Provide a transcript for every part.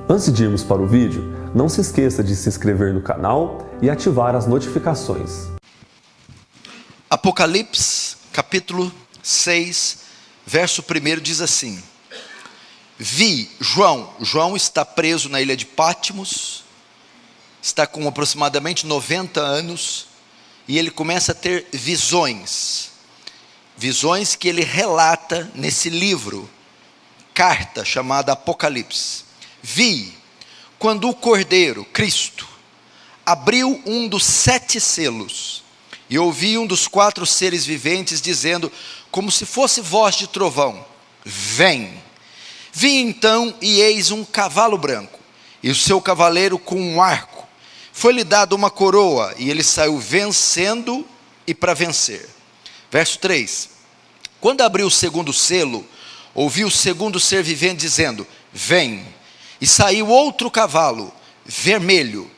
Antes de irmos para o vídeo, não se esqueça de se inscrever no canal e ativar as notificações. Apocalipse, capítulo 6, verso 1 diz assim: Vi, João está preso na ilha de Patmos, está com aproximadamente 90 anos, e ele começa a ter visões que ele relata nesse livro, carta chamada Apocalipse. Vi, quando o Cordeiro, Cristo, abriu um dos 7 selos, e ouvi um dos 4 seres viventes dizendo, como se fosse voz de trovão: vem. Vi então, e eis um cavalo branco, e o seu cavaleiro com um arco. Foi-lhe dado uma coroa, e ele saiu vencendo e para vencer. Verso 3: Quando abriu o segundo selo, ouvi o segundo ser vivente dizendo, vem. E saiu outro cavalo, vermelho,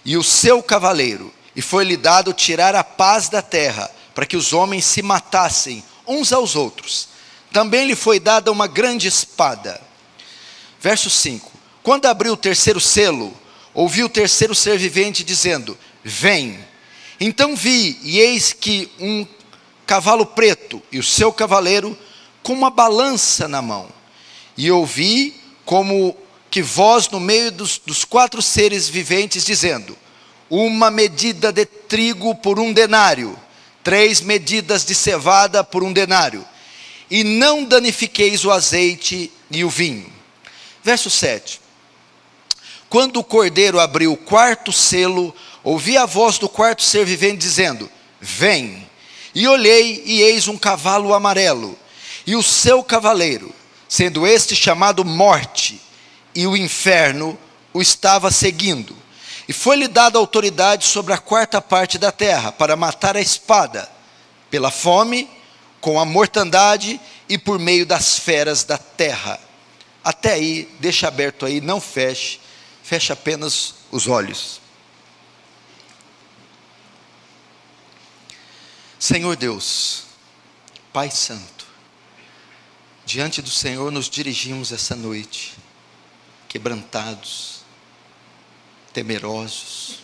e o seu cavaleiro, e foi-lhe dado tirar a paz da terra, para que os homens se matassem uns aos outros. Também lhe foi dada uma grande espada. Verso 5: Quando abriu o terceiro selo, ouvi o terceiro ser vivente dizendo, vem. Então vi, e eis que um cavalo preto, e o seu cavaleiro, com uma balança na mão. E ouvi como que voz no meio dos 4 seres viventes dizendo, uma medida de trigo por 1 denário, 3 medidas de cevada por 1 denário, e não danifiqueis o azeite e o vinho. Verso 7: Quando o Cordeiro abriu o 4º selo, ouvi a voz do 4º ser vivente dizendo, vem. E olhei, e eis um cavalo amarelo, e o seu cavaleiro, sendo este chamado Morte, e o inferno o estava seguindo. E foi-lhe dada autoridade sobre a 4ª parte da terra, para matar a espada, pela fome, com a mortandade e por meio das feras da terra. Até aí, deixa aberto aí, não feche, feche apenas os olhos. Senhor Deus, Pai Santo, diante do Senhor nos dirigimos essa noite, quebrantados, temerosos,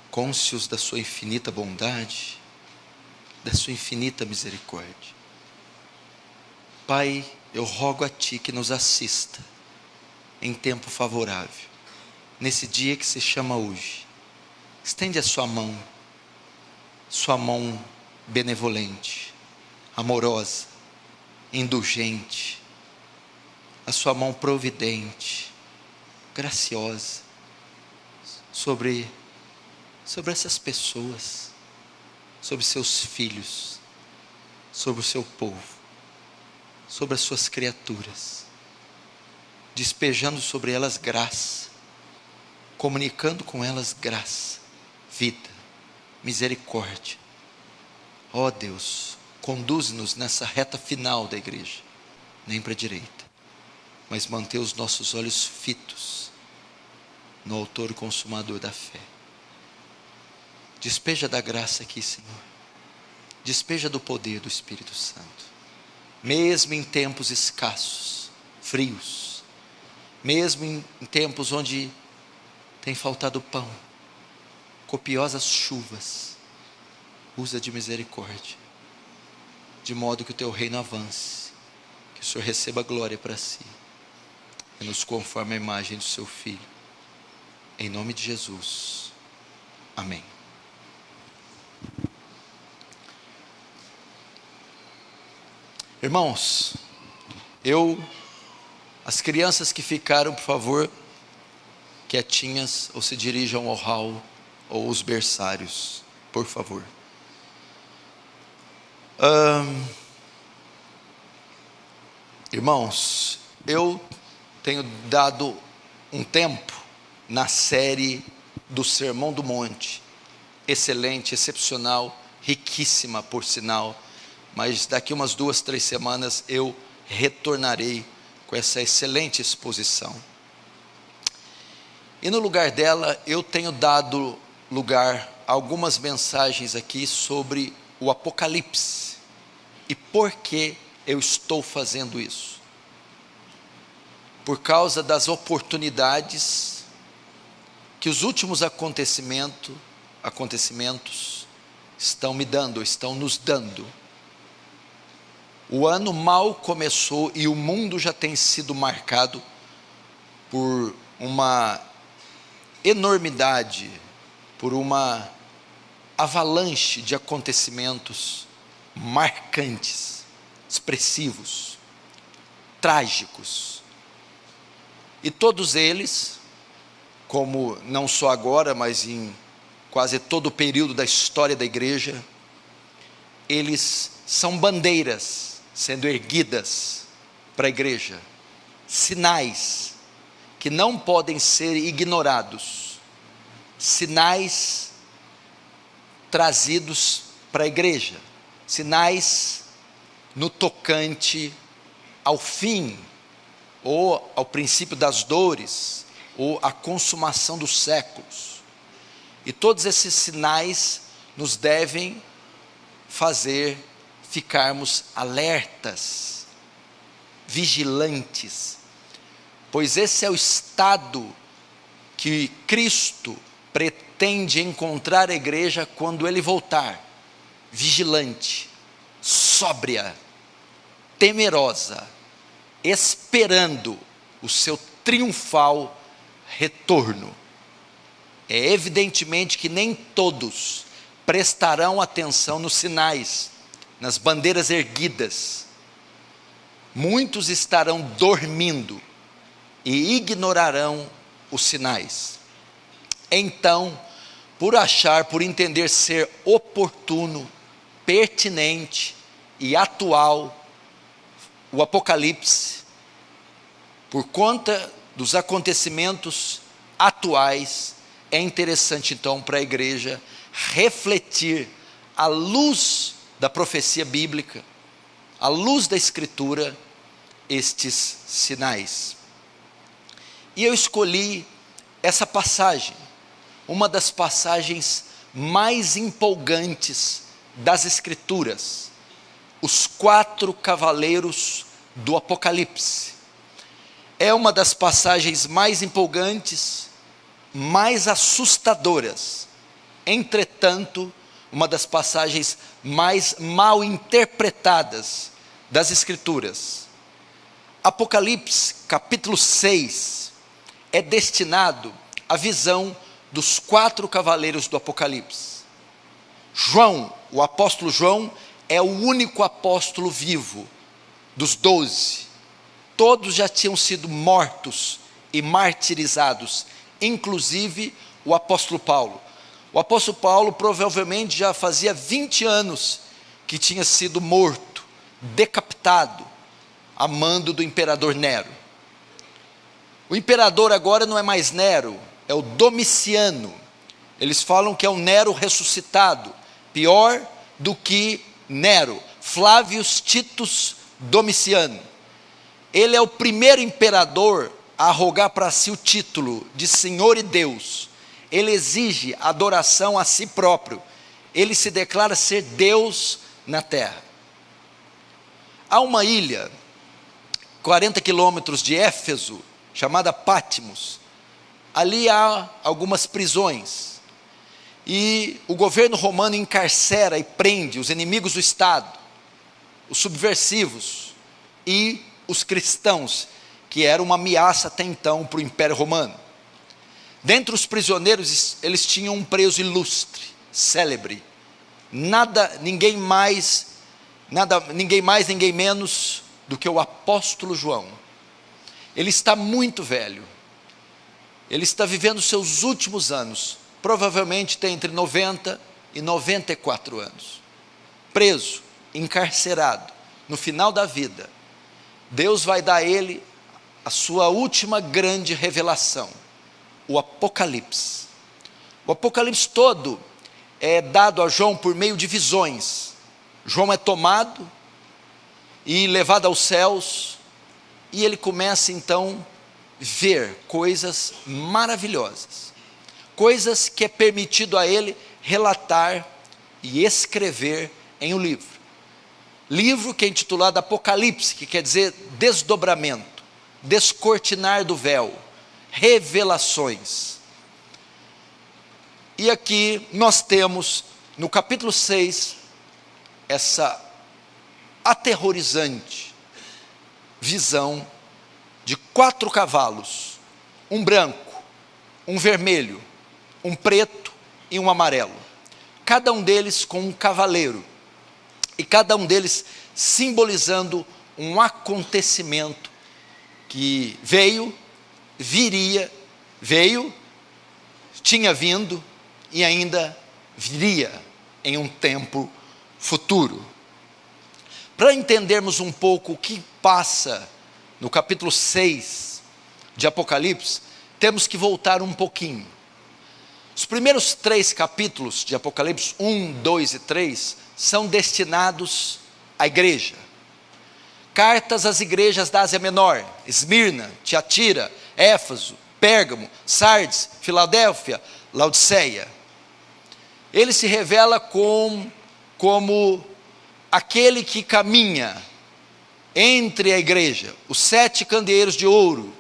cônscios da sua infinita bondade, da sua infinita misericórdia. Pai, eu rogo a Ti que nos assista em tempo favorável, nesse dia que se chama hoje. Estende a sua mão benevolente, amorosa, indulgente, a sua mão providente, graciosa, sobre essas pessoas, sobre seus filhos, sobre o seu povo, sobre as suas criaturas, despejando sobre elas graça, comunicando com elas graça, vida, misericórdia. Ó Deus, conduze-nos nessa reta final da igreja, nem para a direita, mas manter os nossos olhos fitos no autor e consumador da fé. Despeja da graça aqui, Senhor. Despeja do poder do Espírito Santo. Mesmo em tempos escassos, frios, mesmo em tempos onde tem faltado pão, copiosas chuvas, usa de misericórdia, de modo que o teu reino avance, que o Senhor receba glória para si, e nos conforme a imagem do seu Filho. Em nome de Jesus. Amém. Irmãos, as crianças que ficaram, por favor, quietinhas, ou se dirijam ao hall, ou os berçários, por favor. Irmãos, eu tenho dado um tempo na série do Sermão do Monte, excelente, excepcional, riquíssima por sinal, mas daqui umas 2, 3 semanas eu retornarei com essa excelente exposição. E no lugar dela eu tenho dado lugar a algumas mensagens aqui sobre o Apocalipse e por que eu estou fazendo isso. por causa das oportunidades que os últimos acontecimentos estão me dando, estão nos dando. O ano mal começou e o mundo já tem sido marcado por uma enormidade, por uma avalanche de acontecimentos marcantes, expressivos, trágicos. E todos eles, como não só agora, mas em quase todo o período da história da igreja, eles são bandeiras sendo erguidas para a igreja, sinais que não podem ser ignorados, sinais trazidos para a igreja, sinais no tocante ao fim, ou ao princípio das dores, ou à consumação dos séculos. E todos esses sinais nos devem fazer ficarmos alertas, vigilantes, pois esse é o estado que Cristo pretende encontrar a igreja quando Ele voltar, vigilante, sóbria, temerosa, esperando o seu triunfal retorno. É evidentemente que nem todos prestarão atenção nos sinais, nas bandeiras erguidas. Muitos estarão dormindo e ignorarão os sinais. Então, por entender ser oportuno, pertinente e atual, o Apocalipse, por conta dos acontecimentos atuais, é interessante então para a igreja refletir à luz da profecia bíblica, à luz da Escritura, estes sinais. E eu escolhi essa passagem, uma das passagens mais empolgantes das Escrituras, os 4 cavaleiros do Apocalipse. É uma das passagens mais empolgantes, mais assustadoras, entretanto, uma das passagens mais mal interpretadas das Escrituras. Apocalipse, capítulo 6, é destinado à visão dos 4 cavaleiros do Apocalipse. João, o apóstolo João, é o único apóstolo vivo dos 12. Todos já tinham sido mortos e martirizados, inclusive o apóstolo Paulo. O apóstolo Paulo provavelmente já fazia 20 anos que tinha sido morto, decapitado, a mando do imperador Nero. O imperador agora não é mais Nero, é o Domiciano. Eles falam que é o Nero ressuscitado, pior do que Nero, Flávios Titus Domiciano. Ele é o primeiro imperador a arrogar para si o título de Senhor e Deus. Ele exige adoração a si próprio. Ele se declara ser Deus na terra. Há uma ilha, 40 quilômetros de Éfeso, chamada Patmos. Ali há algumas prisões. E o governo romano encarcera e prende os inimigos do Estado, os subversivos e os cristãos, que era uma ameaça até então para o Império Romano. Dentre os prisioneiros, eles tinham um preso ilustre, célebre, ninguém mais, ninguém menos do que o apóstolo João. Ele está muito velho, ele está vivendo seus últimos anos, provavelmente tem entre 90 e 94 anos, preso, encarcerado, no final da vida. Deus vai dar a ele a sua última grande revelação, o Apocalipse. O Apocalipse todo é dado a João por meio de visões. João é tomado e levado aos céus, e ele começa então a ver coisas maravilhosas, coisas que é permitido a ele relatar e escrever em um livro. Livro que é intitulado Apocalipse, que quer dizer desdobramento. descortinar do véu, revelações. E aqui nós temos, no capítulo 6, essa aterrorizante visão de 4 cavalos, um branco, um vermelho, um preto e um amarelo, cada um deles com um cavaleiro, e cada um deles simbolizando um acontecimento que tinha vindo e ainda viria em um tempo futuro. Para entendermos um pouco o que passa no capítulo 6 de Apocalipse, temos que voltar um pouquinho. Os primeiros 3 capítulos de Apocalipse, 1, 2 e 3, são destinados à igreja. Cartas às igrejas da Ásia Menor, Esmirna, Tiatira, Éfeso, Pérgamo, Sardes, Filadélfia, Laodiceia. Ele se revela como aquele que caminha entre a igreja, os 7 candeeiros de ouro,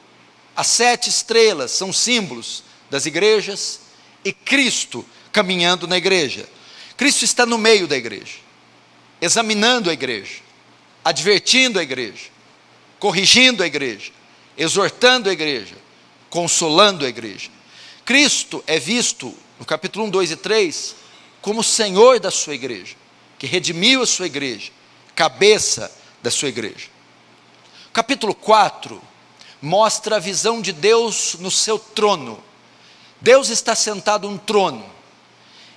as 7 estrelas são símbolos das igrejas, e Cristo caminhando na igreja. Cristo está no meio da igreja, examinando a igreja, advertindo a igreja, corrigindo a igreja, exortando a igreja, consolando a igreja. Cristo é visto no capítulo 1, 2 e 3 como Senhor da sua igreja, que redimiu a sua igreja, cabeça da sua igreja. O capítulo 4 mostra a visão de Deus no seu trono. Deus está sentado num trono.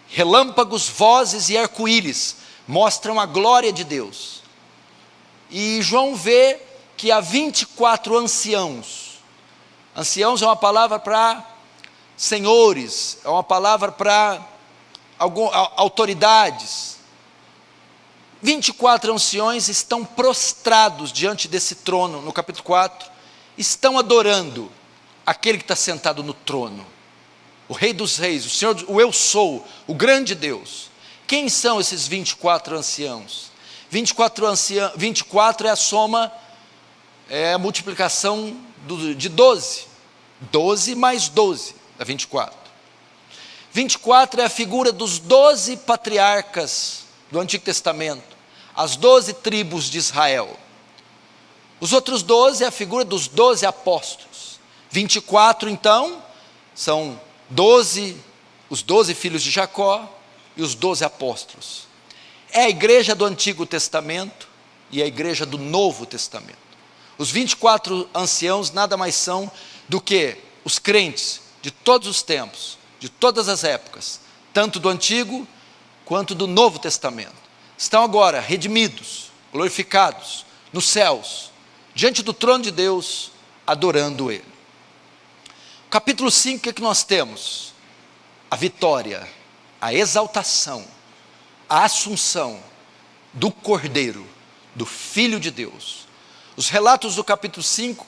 Relâmpagos, vozes e arco-íris mostram a glória de Deus. E João vê que há 24 anciãos. Anciãos é uma palavra para senhores, é uma palavra para autoridades. 24 anciões estão prostrados diante desse trono, no capítulo 4, estão adorando aquele que está sentado no trono, o Rei dos Reis, o Senhor, o Eu Sou, o grande Deus. Quem são esses 24 anciãos? 24 é a soma, é a multiplicação de 12. 12 mais 12 dá 24. 24 é a figura dos 12 patriarcas do Antigo Testamento, as 12 tribos de Israel. Os outros 12 é a figura dos 12 apóstolos. 24 então são os 12 filhos de Jacó e os 12 apóstolos. É a igreja do Antigo Testamento e a igreja do Novo Testamento. Os 24 anciãos nada mais são do que os crentes de todos os tempos, de todas as épocas, tanto do Antigo quanto do Novo Testamento. Estão agora redimidos, glorificados, nos céus, diante do trono de Deus, adorando Ele. Capítulo 5, o que é que nós temos? A vitória, a exaltação, a assunção do Cordeiro, do Filho de Deus. Os relatos do capítulo 5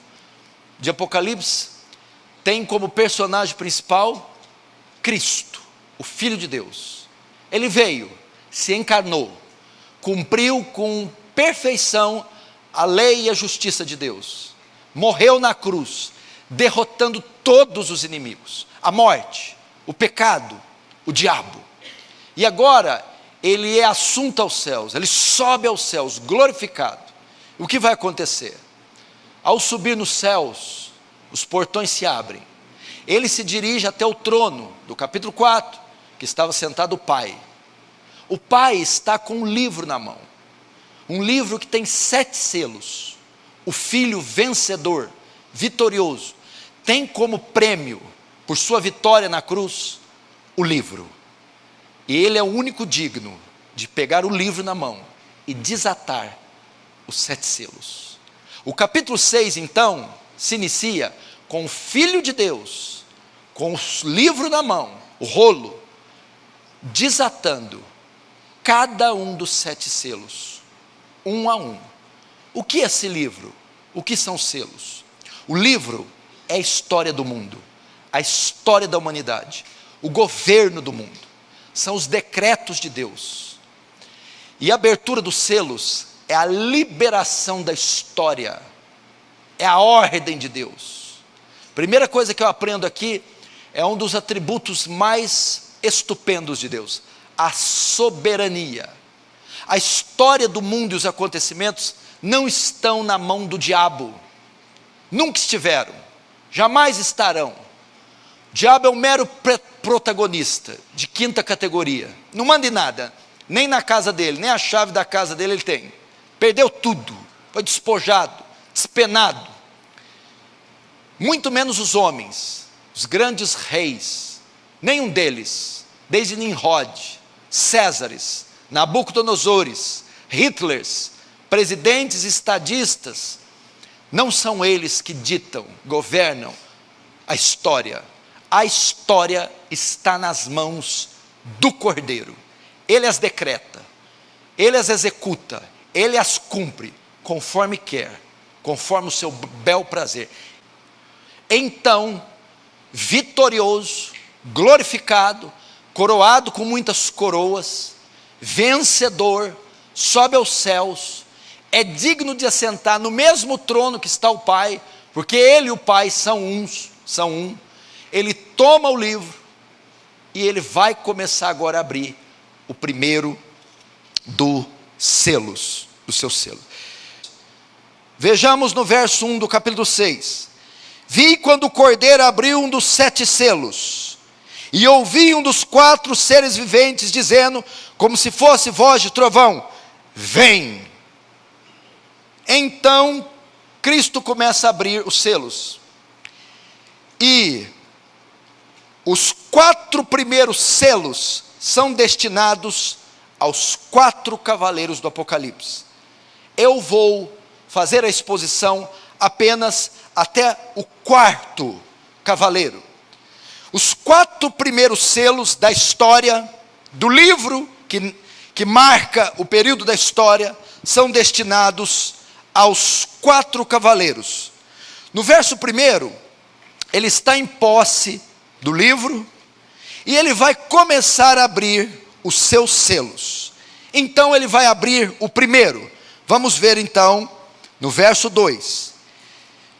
de Apocalipse têm como personagem principal Cristo, o Filho de Deus. Ele veio, se encarnou, cumpriu com perfeição a lei e a justiça de Deus, morreu na cruz, derrotando todos os inimigos, a morte, o pecado, o diabo. E agora ele é assunto aos céus, ele sobe aos céus, glorificado. O que vai acontecer? Ao subir nos céus, os portões se abrem, ele se dirige até o trono, do capítulo 4, que estava sentado o Pai. O Pai está com um livro na mão, um livro que tem 7 selos. O Filho vencedor, vitorioso, tem como prêmio, por sua vitória na cruz, o livro. E ele é o único digno de pegar o livro na mão e desatar os 7 selos. O capítulo 6, então, se inicia com o Filho de Deus, com o livro na mão, o rolo, desatando cada um dos 7 selos, um a um. O que é esse livro? O que são selos? O livro é a história do mundo, a história da humanidade, o governo do mundo, são os decretos de Deus. E a abertura dos selos é a liberação da história é a ordem de Deus. Primeira coisa que eu aprendo aqui é um dos atributos mais estupendos de Deus: a soberania. A história do mundo e os acontecimentos não estão na mão do diabo, nunca estiveram, jamais estarão. O diabo é um mero protagonista, de quinta categoria, não manda em nada, nem na casa dele, nem a chave da casa dele ele tem, perdeu tudo, foi despojado, despenado. Muito menos os homens, os grandes reis, nenhum deles, desde Nimrod, Césares, Nabucodonosores, Hitlers, presidentes estadistas, não são eles que ditam, governam a história. A história está nas mãos do Cordeiro. Ele as decreta, ele as executa, ele as cumpre, conforme quer, conforme o seu bel prazer. Então, vitorioso, glorificado, coroado com muitas coroas, vencedor, sobe aos céus, é digno de assentar no mesmo trono que está o Pai, porque Ele e o Pai são um. Ele toma o livro e Ele vai começar agora a abrir o primeiro dos selos. Vejamos no verso 1 do capítulo 6. Vi quando o Cordeiro abriu um dos 7 selos, e ouvi um dos 4 seres viventes dizendo, como se fosse voz de trovão: vem. Então Cristo começa a abrir os selos, e os 4 primeiros selos são destinados aos 4 cavaleiros do Apocalipse. Eu vou fazer a exposição apenas até o 4º cavaleiro. Os 4 primeiros selos da história, do livro que marca o período da história, são destinados aos 4 cavaleiros. No verso 1, ele está em posse do livro, e ele vai começar a abrir os seus selos. Então ele vai abrir o primeiro. Vamos ver então, no verso 2.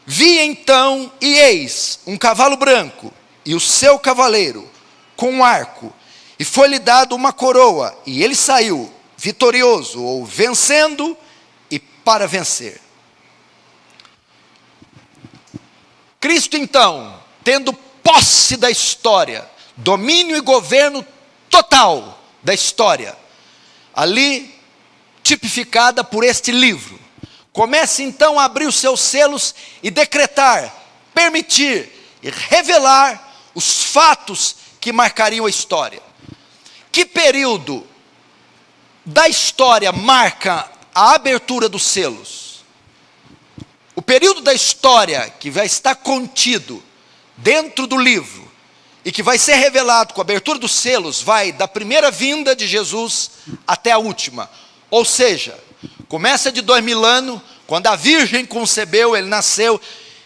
Vi então, e eis, um cavalo branco, e o seu cavaleiro, com um arco, e foi-lhe dado uma coroa, e ele saiu vitorioso, ou vencendo, e para vencer. Cristo então, tendo posse da história, domínio e governo total da história, ali tipificada por este livro, começa então a abrir os seus selos e decretar, permitir e revelar os fatos que marcariam a história. Que período da história marca a abertura dos selos? O período da história que vai estar contido dentro do livro e que vai ser revelado com a abertura dos selos, vai da primeira vinda de Jesus até a última. Ou seja, começa de 2000 anos, quando a Virgem concebeu, ele nasceu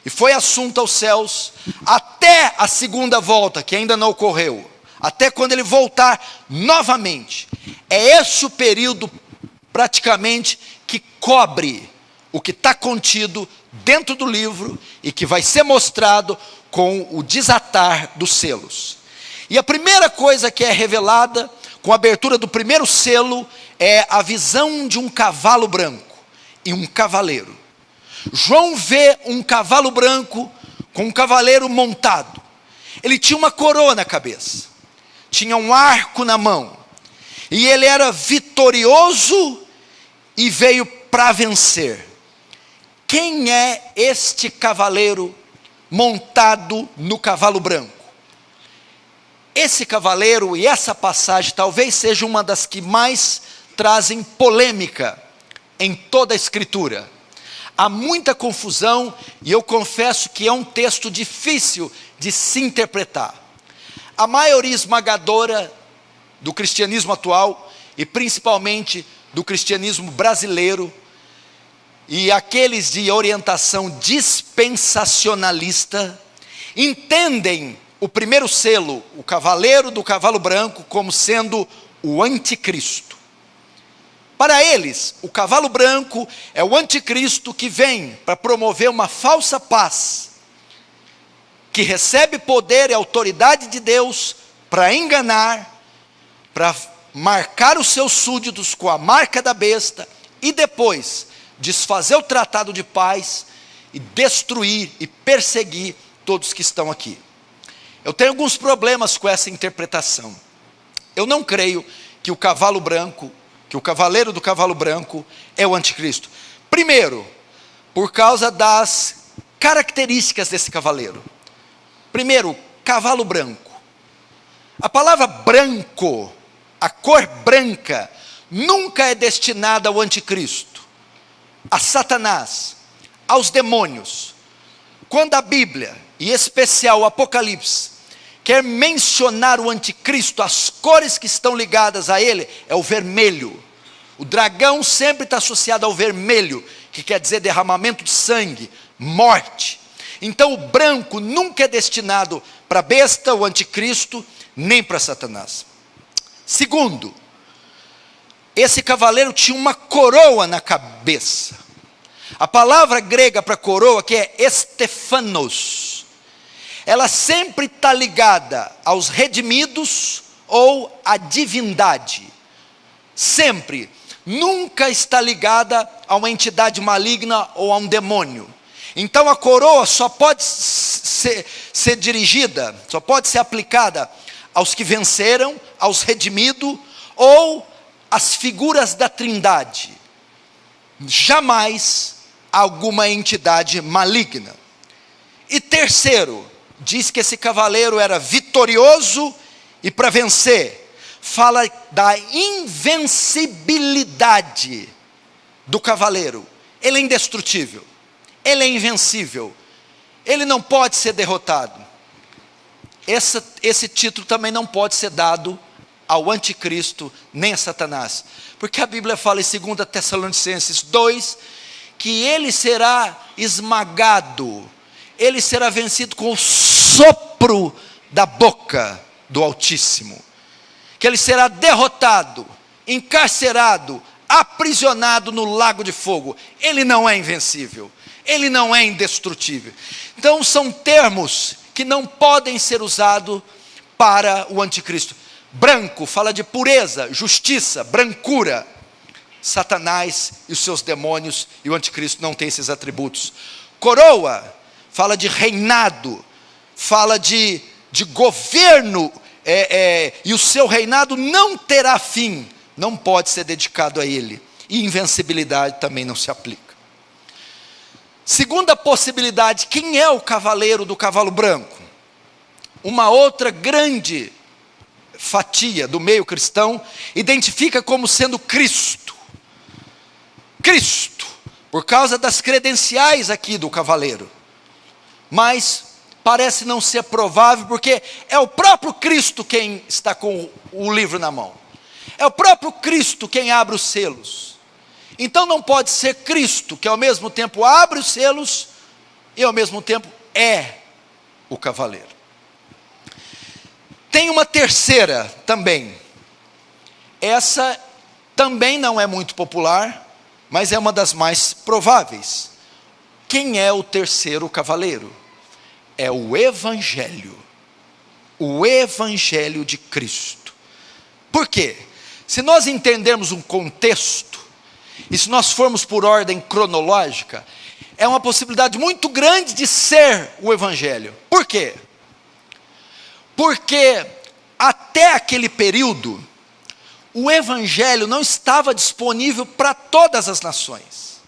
e foi assunto aos céus, até a segunda volta, que ainda não ocorreu, até quando ele voltar novamente. É esse o período praticamente que cobre o que está contido dentro do livro e que vai ser mostrado com o desatar dos selos. E a primeira coisa que é revelada com a abertura do primeiro selo é a visão de um cavalo branco e um cavaleiro. João vê um cavalo branco com um cavaleiro montado. Ele tinha uma coroa na cabeça, tinha um arco na mão, e ele era vitorioso e veio para vencer. Quem é este cavaleiro montado no cavalo branco? Esse cavaleiro e essa passagem talvez seja uma das que mais trazem polêmica em toda a Escritura. Há muita confusão e eu confesso que é um texto difícil de se interpretar. A maioria esmagadora do cristianismo atual, e principalmente do cristianismo brasileiro, e aqueles de orientação dispensacionalista, entendem o primeiro selo, o cavaleiro do cavalo branco, como sendo o anticristo. Para eles, o cavalo branco é o anticristo que vem para promover uma falsa paz, que recebe poder e autoridade de Deus para enganar, para marcar os seus súditos com a marca da besta e depois desfazer o tratado de paz e destruir e perseguir todos que estão aqui. Eu tenho alguns problemas com essa interpretação. Eu não creio que o cavalo branco, que o cavaleiro do cavalo branco é o anticristo. Primeiro, por causa das características desse cavaleiro. Primeiro, cavalo branco. A palavra branco, a cor branca, nunca é destinada ao anticristo, a Satanás, aos demônios. Quando a Bíblia, e em especial o Apocalipse, quer mencionar o anticristo, as cores que estão ligadas a ele, é o vermelho. O dragão sempre está associado ao vermelho, que quer dizer derramamento de sangue, morte. Então o branco nunca é destinado para a besta, o anticristo, nem para Satanás. Segundo, esse cavaleiro tinha uma coroa na cabeça. A palavra grega para coroa, que é estefanos, ela sempre está ligada aos redimidos ou à divindade. Sempre. Nunca está ligada a uma entidade maligna ou a um demônio. Então a coroa só pode ser dirigida, só pode ser aplicada aos que venceram, aos redimidos ou às figuras da Trindade. Jamais alguma entidade maligna. E terceiro, diz que esse cavaleiro era vitorioso e para vencer. Fala da invencibilidade do cavaleiro. Ele é indestrutível. Ele é invencível. Ele não pode ser derrotado. Esse título também não pode ser dado ao anticristo, nem a Satanás. Porque a Bíblia fala em 2 Tessalonicenses 2, que ele será esmagado, ele será vencido com o sopro da boca do Altíssimo. Que ele será derrotado, encarcerado, aprisionado no lago de fogo. Ele não é invencível, ele não é indestrutível. Então são termos que não podem ser usados para o anticristo. Branco fala de pureza, justiça, brancura. Satanás e os seus demônios e o anticristo não tem esses atributos. Coroa fala de reinado, fala de governo, e o seu reinado não terá fim, não pode ser dedicado a ele. E invencibilidade também não se aplica. Segunda possibilidade, quem é o cavaleiro do cavalo branco? Uma outra grande fatia do meio cristão identifica como sendo Cristo. Cristo, por causa das credenciais aqui do cavaleiro. Mas parece não ser provável, porque é o próprio Cristo quem está com o livro na mão. É o próprio Cristo quem abre os selos. Então não pode ser Cristo, que ao mesmo tempo abre os selos e ao mesmo tempo é o cavaleiro. Tem uma terceira também. Essa também não é muito popular, mas é uma das mais prováveis. Quem é o terceiro cavaleiro? É o Evangelho. O Evangelho de Cristo. Por quê? Se nós entendermos um contexto, e se nós formos por ordem cronológica, é uma possibilidade muito grande de ser o Evangelho. Por quê? Porque até aquele período, o Evangelho não estava disponível para todas as nações.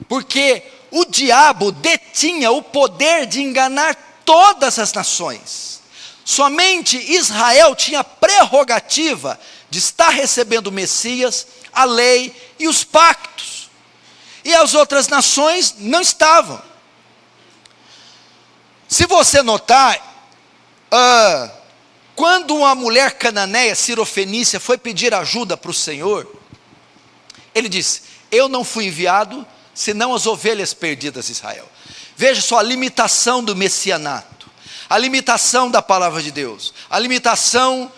Porque o diabo detinha o poder de enganar todas as nações. Somente Israel tinha a prerrogativa de estar recebendo o Messias, a lei e os pactos. E as outras nações não estavam. Se você notar, quando uma mulher cananeia, cirofenícia, foi pedir ajuda para o Senhor, ele disse: eu não fui enviado senão as ovelhas perdidas de Israel. Veja só a limitação do messianato, a limitação da palavra de Deus, a limitação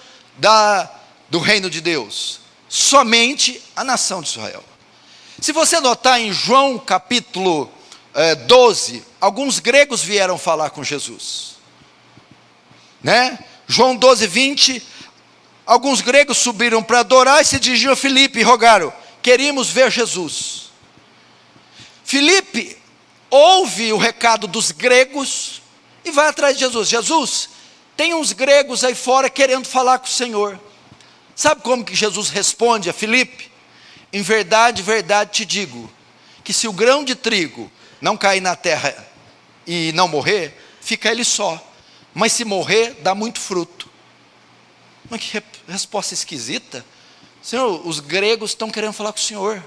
do reino de Deus. somente a nação de Israel. Se você notar em João capítulo 12, alguns gregos vieram falar com Jesus, né? João 12, 20, alguns gregos subiram para adorar e se dirigiram a Filipe e rogaram: queríamos ver Jesus. Filipe ouve o recado dos gregos e vai atrás de Jesus. Jesus, tem uns gregos aí fora querendo falar com o Senhor. Sabe como que Jesus responde a Filipe? Em verdade, verdade te digo, que se o grão de trigo não cair na terra e não morrer, fica ele só. Mas se morrer, dá muito fruto. Mas que resposta esquisita. Senhor, os gregos estão querendo falar com o Senhor.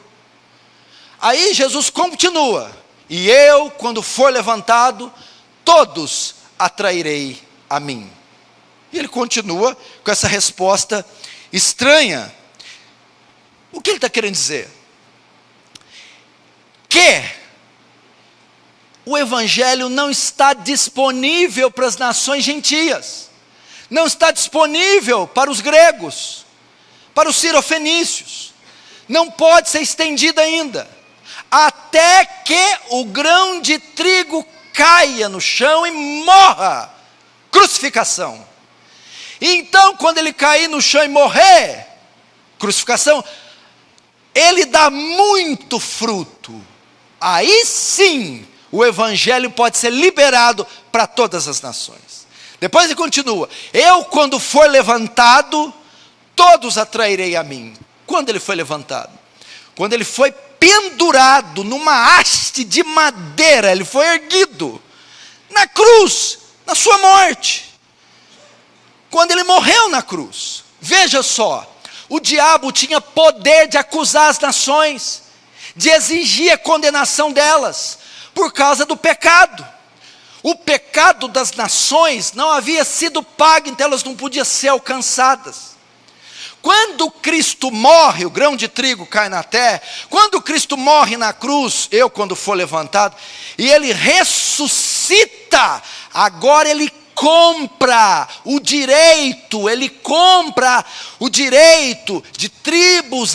Aí Jesus continua: e eu, quando for levantado, todos atrairei a mim. E ele continua com essa resposta estranha. O que ele está querendo dizer? Que o Evangelho não está disponível para as nações gentias, não está disponível para os gregos, para os cirofenícios, não pode ser estendido ainda, até que o grão de trigo caia no chão e morra, crucificação. Então, quando ele cair no chão e morrer, crucificação, ele dá muito fruto. Aí sim, o Evangelho pode ser liberado para todas as nações. Depois ele continua: eu, quando for levantado, todos atrairei a mim. Quando ele foi levantado? Quando ele foi pendurado numa haste de madeira, ele foi erguido na cruz, na sua morte. Quando ele morreu na cruz, veja só, o diabo tinha poder de acusar as nações, de exigir a condenação delas, por causa do pecado. O pecado das nações não havia sido pago, então elas não podiam ser alcançadas. Quando Cristo morre, o grão de trigo cai na terra. Quando Cristo morre na cruz, eu quando for levantado, e ele ressuscita, agora ele compra o direito de tribos,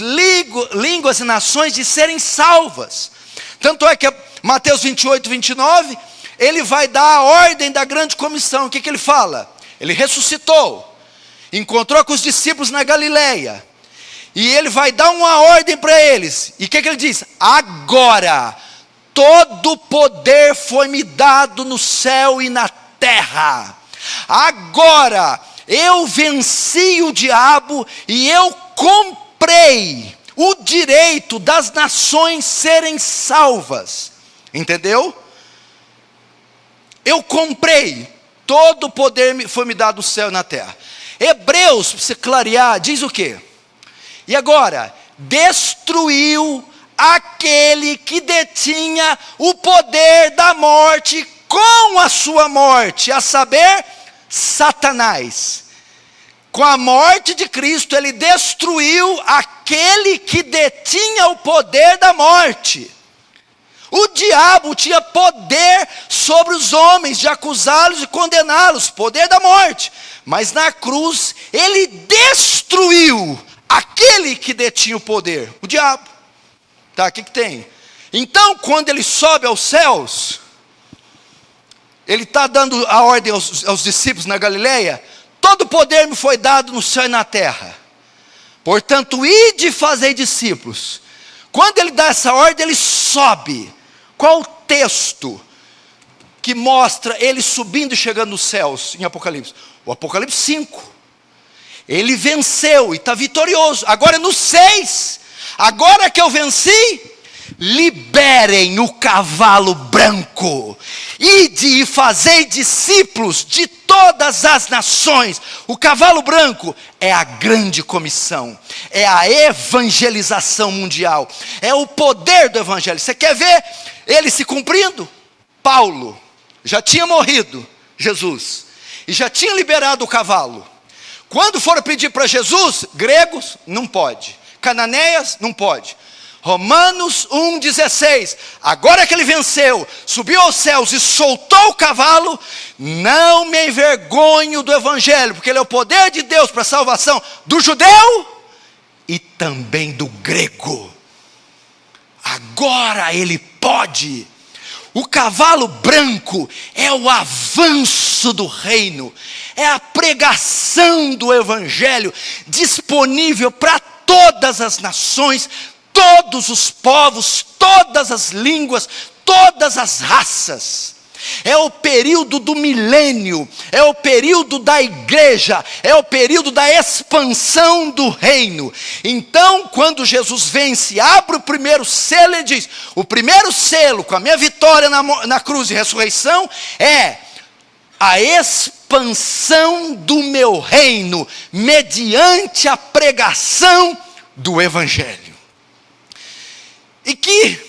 línguas e nações de serem salvas. Tanto é que Mateus 28, 29, ele vai dar a ordem da grande comissão. O que ele fala? Ele ressuscitou, encontrou com os discípulos na Galileia, e ele vai dar uma ordem para eles. E o que ele diz? Agora, todo poder foi me dado no céu e na terra. Agora, eu venci o diabo e eu comprei o direito das nações serem salvas. Entendeu? Eu comprei, todo o poder foi me dado no céu e na terra. Hebreus, para você clarear, diz o quê? E agora, destruiu aquele que detinha o poder da morte com a sua morte, a saber, Satanás. Com a morte de Cristo, ele destruiu aquele que detinha o poder da morte. O diabo tinha poder sobre os homens, de acusá-los e condená-los, poder da morte. Mas na cruz, ele destruiu aquele que detinha o poder, o diabo. Tá, o que tem? Então, quando ele sobe aos céus, ele está dando a ordem aos discípulos na Galileia: todo poder me foi dado no céu e na terra. Portanto, ide e fazei discípulos. Quando ele dá essa ordem, ele sobe. Qual o texto que mostra ele subindo e chegando nos céus em Apocalipse? O Apocalipse 5. Ele venceu e está vitorioso. Agora no 6, agora que eu venci, liberem o cavalo branco, ide e fazei discípulos de todas as nações. O cavalo branco é a grande comissão, é a evangelização mundial, é o poder do evangelho. Você quer ver ele se cumprindo? Paulo já tinha morrido, Jesus, e já tinha liberado o cavalo. Quando foram pedir para Jesus, gregos, não pode, cananeias, não pode. Romanos 1,16, agora que ele venceu, subiu aos céus e soltou o cavalo, não me envergonho do evangelho, porque ele é o poder de Deus para a salvação do judeu e também do grego. Agora ele pode. O cavalo branco é o avanço do reino, é a pregação do evangelho disponível para todas as nações, todos os povos, todas as línguas, todas as raças. É o período do milênio, é o período da igreja, é o período da expansão do reino. Então, quando Jesus vence, abre o primeiro selo e diz: o primeiro selo, com a minha vitória na cruz e ressurreição, é a expansão do meu reino, mediante a pregação do evangelho. E que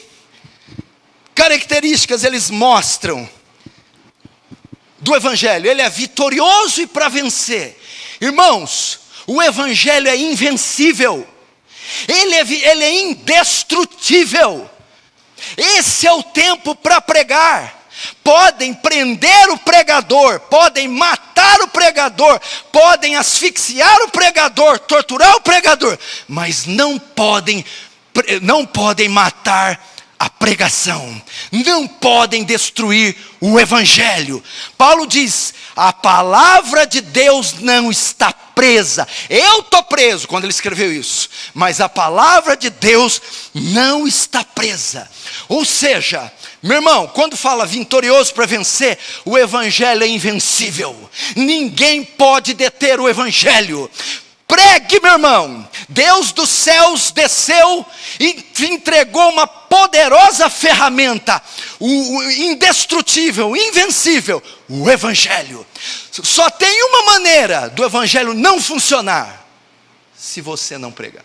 características eles mostram do evangelho? Ele é vitorioso e para vencer. Irmãos, o evangelho é invencível, ele é indestrutível. Esse é o tempo para pregar. Podem prender o pregador, podem matar o pregador, podem asfixiar o pregador, torturar o pregador, mas não podem matar a pregação, não podem destruir o evangelho. Paulo diz: a palavra de Deus não está presa. Eu estou preso quando ele escreveu isso, mas a palavra de Deus não está presa. Ou seja, meu irmão, quando fala vitorioso para vencer, o evangelho é invencível. Ninguém pode deter o evangelho. Pregue, meu irmão. Deus dos céus desceu e te entregou uma poderosa ferramenta, o indestrutível, invencível, o evangelho. Só tem uma maneira do evangelho não funcionar: se você não pregar.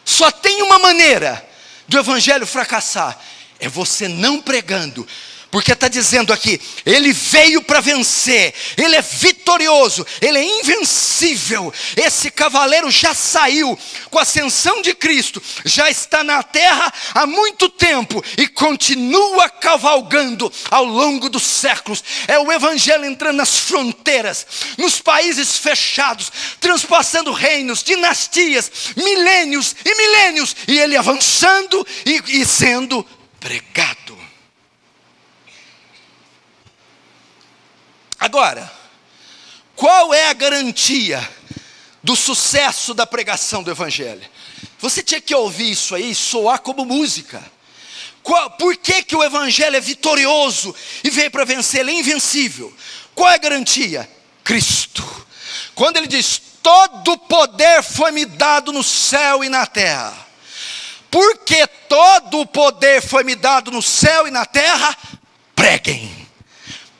Só tem uma maneira do evangelho fracassar: é você não pregando. Porque está dizendo aqui, ele veio para vencer, ele é vitorioso, ele é invencível. Esse cavaleiro já saiu com a ascensão de Cristo, já está na terra há muito tempo e continua cavalgando ao longo dos séculos. É o evangelho entrando nas fronteiras, nos países fechados, transpassando reinos, dinastias, milênios e milênios, e ele avançando e sendo pregado. Agora, qual é a garantia do sucesso da pregação do evangelho? Você tinha que ouvir isso aí soar como música. Por que o evangelho é vitorioso e veio para vencer? Ele é invencível. Qual é a garantia? Cristo. Quando ele diz: todo poder foi-me dado no céu e na terra. Porque todo o poder foi-me dado no céu e na terra, preguem.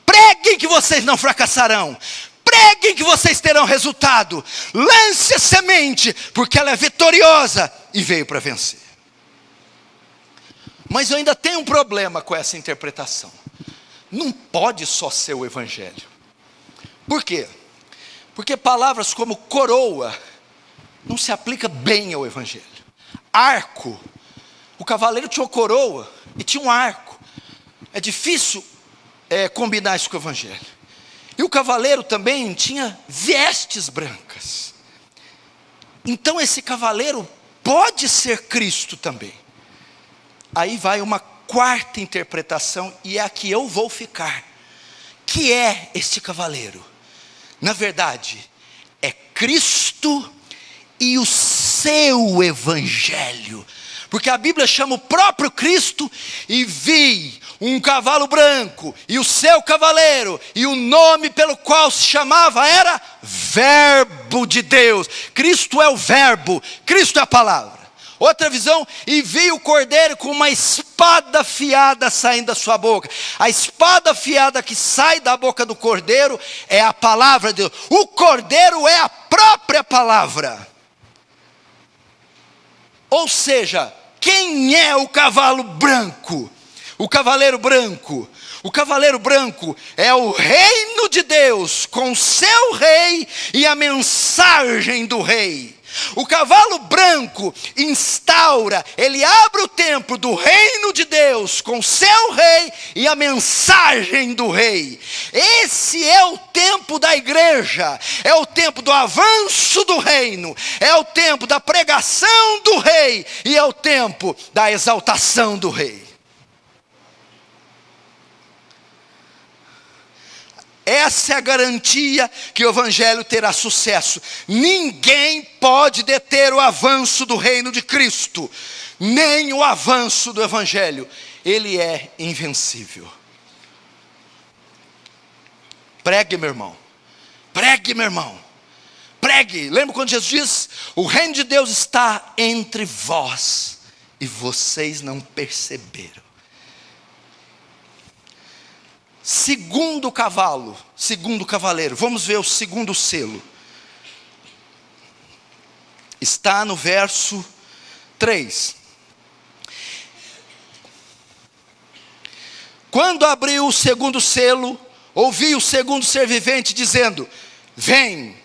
Preguem que vocês não fracassarão. Preguem que vocês terão resultado. Lance a semente, porque ela é vitoriosa e veio para vencer. Mas eu ainda tenho um problema com essa interpretação. Não pode só ser o evangelho. Por quê? Porque palavras como coroa não se aplica bem ao evangelho. Arco. O cavaleiro tinha uma coroa e tinha um arco. É difícil combinar isso com o evangelho. E o cavaleiro também tinha vestes brancas. Então esse cavaleiro pode ser Cristo também. Aí vai uma quarta interpretação, e é a que eu vou ficar. Que é este cavaleiro? Na verdade, é Cristo e o seu evangelho. Porque a Bíblia chama o próprio Cristo: e vi um cavalo branco, e o seu cavaleiro, e o nome pelo qual se chamava era Verbo de Deus. Cristo é o verbo, Cristo é a palavra. Outra visão: e vi o cordeiro com uma espada afiada saindo da sua boca. A espada afiada que sai da boca do cordeiro é a palavra de Deus. O cordeiro é a própria palavra. Ou seja, quem é o cavalo branco? O cavaleiro branco. O cavaleiro branco é o reino de Deus com seu rei e a mensagem do rei. O cavalo branco instaura, ele abre o templo do reino de Deus com seu rei e a mensagem do rei. Esse é o tempo da igreja, é o tempo do avanço do reino, é o tempo da pregação do rei, e é o tempo da exaltação do rei. Essa é a garantia que o evangelho terá sucesso. Ninguém pode deter o avanço do reino de Cristo, nem o avanço do evangelho. Ele é invencível. Pregue, meu irmão. Pregue, meu irmão. Pregue. Lembra quando Jesus diz: o reino de Deus está entre vós, e vocês não perceberam. Segundo cavalo, segundo cavaleiro. Vamos ver o segundo selo. Está no verso 3. Quando abriu o segundo selo, ouvi o segundo ser vivente dizendo: vem.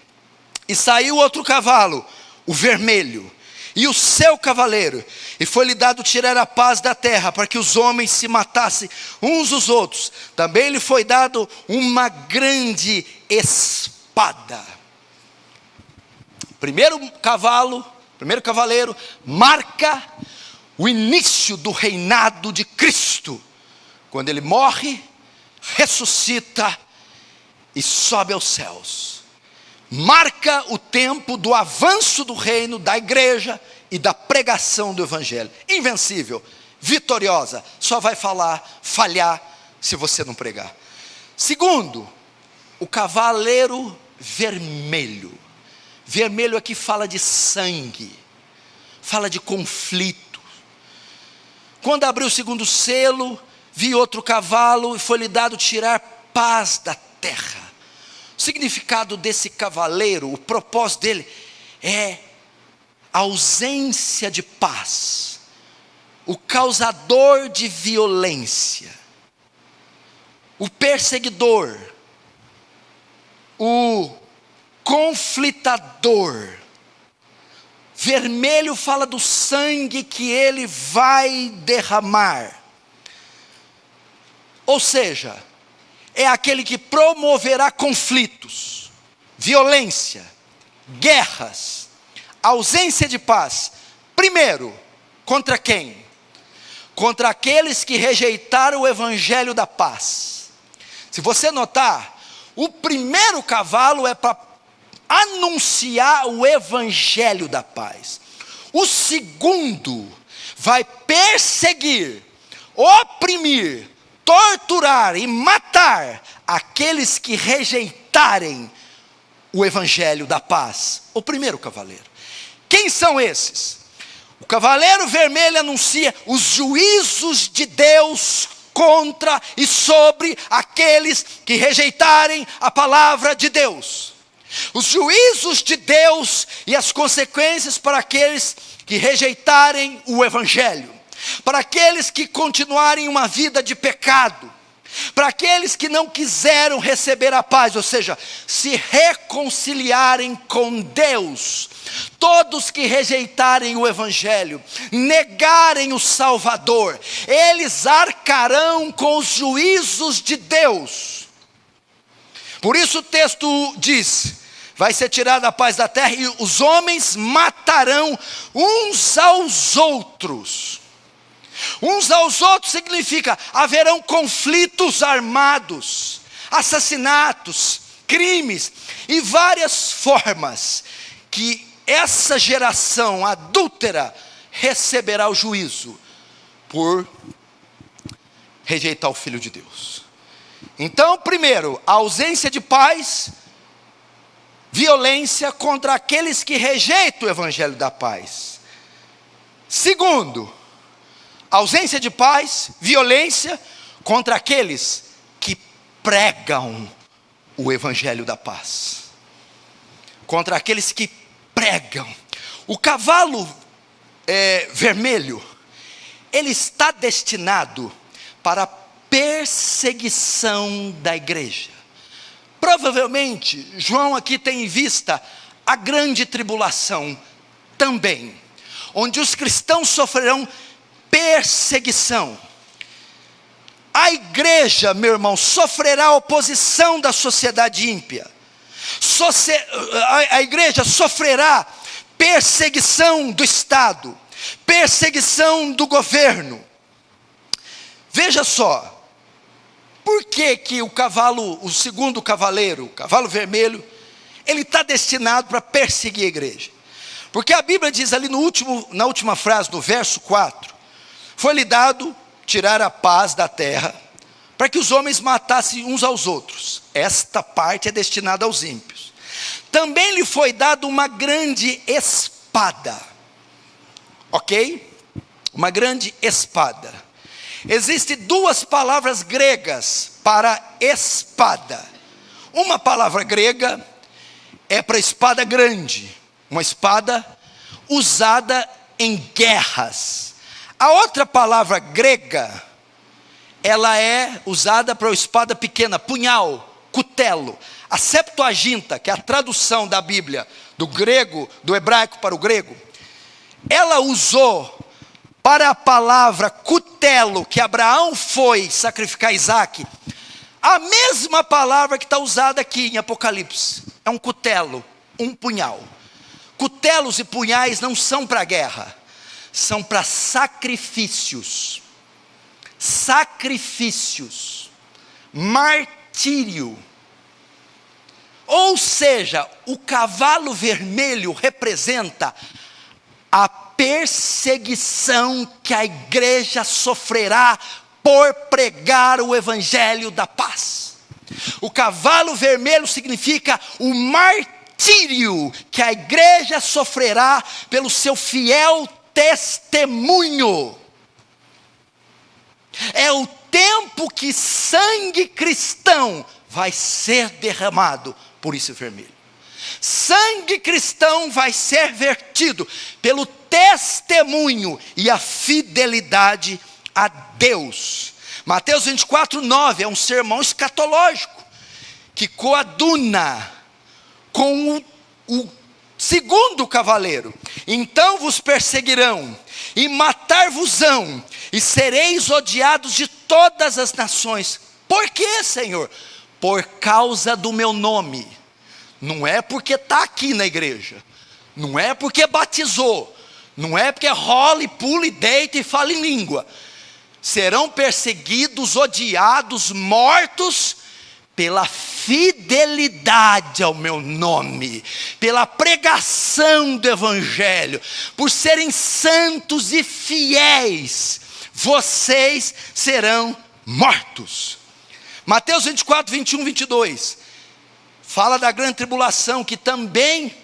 E saiu outro cavalo, o vermelho, e o seu cavaleiro, e foi-lhe dado tirar a paz da terra, para que os homens se matassem uns os outros. Também lhe foi dado uma grande espada. Primeiro cavaleiro, marca o início do reinado de Cristo, quando ele morre, ressuscita e sobe aos céus. Marca o tempo do avanço do reino, da igreja e da pregação do evangelho. Invencível, vitoriosa, só vai falhar se você não pregar. Segundo, o cavaleiro vermelho. Vermelho aqui fala de sangue, fala de conflito. Quando abriu o segundo selo, vi outro cavalo e foi-lhe dado tirar paz da terra. O significado desse cavaleiro, o propósito dele é a ausência de paz, o causador de violência, o perseguidor, o conflitador. Vermelho fala do sangue que ele vai derramar. Ou seja, é aquele que promoverá conflitos, violência, guerras, ausência de paz. Primeiro, contra quem? Contra aqueles que rejeitaram o evangelho da paz. Se você notar, o primeiro cavalo é para anunciar o evangelho da paz. O segundo vai perseguir, oprimir, torturar e matar aqueles que rejeitarem o evangelho da paz. O primeiro cavaleiro. Quem são esses? O cavaleiro vermelho anuncia os juízos de Deus contra e sobre aqueles que rejeitarem a palavra de Deus. Os juízos de Deus e as consequências para aqueles que rejeitarem o evangelho, para aqueles que continuarem uma vida de pecado, para aqueles que não quiseram receber a paz, ou seja, se reconciliarem com Deus. Todos que rejeitarem o evangelho, negarem o Salvador, eles arcarão com os juízos de Deus. Por isso o texto diz: vai ser tirada a paz da terra e os homens matarão uns aos outros. Uns aos outros significa haverão conflitos armados, assassinatos, crimes e várias formas que essa geração adúltera receberá o juízo por rejeitar o Filho de Deus. Então, primeiro, a ausência de paz, violência contra aqueles que rejeitam o evangelho da paz. Segundo, ausência de paz, violência contra aqueles que pregam o evangelho da paz. Contra aqueles que pregam. O cavalo vermelho, ele está destinado para a perseguição da igreja. Provavelmente, João aqui tem em vista a grande tribulação também, onde os cristãos sofrerão perseguição. A igreja, meu irmão, sofrerá oposição da sociedade ímpia. A igreja sofrerá perseguição do Estado, perseguição do governo. Veja só, por que o segundo cavaleiro, o cavalo vermelho, ele está destinado para perseguir a igreja? Porque a Bíblia diz ali na última frase, no verso 4, foi-lhe dado tirar a paz da terra, para que os homens matassem uns aos outros. Esta parte é destinada aos ímpios. Também lhe foi dado uma grande espada. Ok? Uma grande espada. Existem duas palavras gregas para espada. Uma palavra grega é para espada grande, uma espada usada em guerras. A outra palavra grega, ela é usada para a espada pequena, punhal, cutelo. A Septuaginta, que é a tradução da Bíblia do grego, do hebraico para o grego, ela usou para a palavra cutelo, que Abraão foi sacrificar Isaac, a mesma palavra que está usada aqui em Apocalipse. É um cutelo, um punhal. Cutelos e punhais não são para guerra, são para sacrifícios. Sacrifícios, martírio. Ou seja, o cavalo vermelho representa a perseguição que a igreja sofrerá por pregar o evangelho da paz. O cavalo vermelho significa o martírio que a igreja sofrerá pelo seu fiel testemunho. É o tempo que sangue cristão vai ser derramado por isso vermelho. Sangue cristão vai ser vertido pelo testemunho e a fidelidade a Deus. Mateus 24:9 é um sermão escatológico que coaduna com o segundo cavaleiro. Então vos perseguirão e matar-vos-ão, e sereis odiados de todas as nações. Por quê, Senhor? Por causa do meu nome. Não é porque está aqui na igreja, não é porque batizou, não é porque rola e pula e deita e fala em língua. Serão perseguidos, odiados, mortos pela fidelidade ao meu nome, pela pregação do evangelho, por serem santos e fiéis, vocês serão mortos. Mateus 24, 21, 22, fala da grande tribulação que também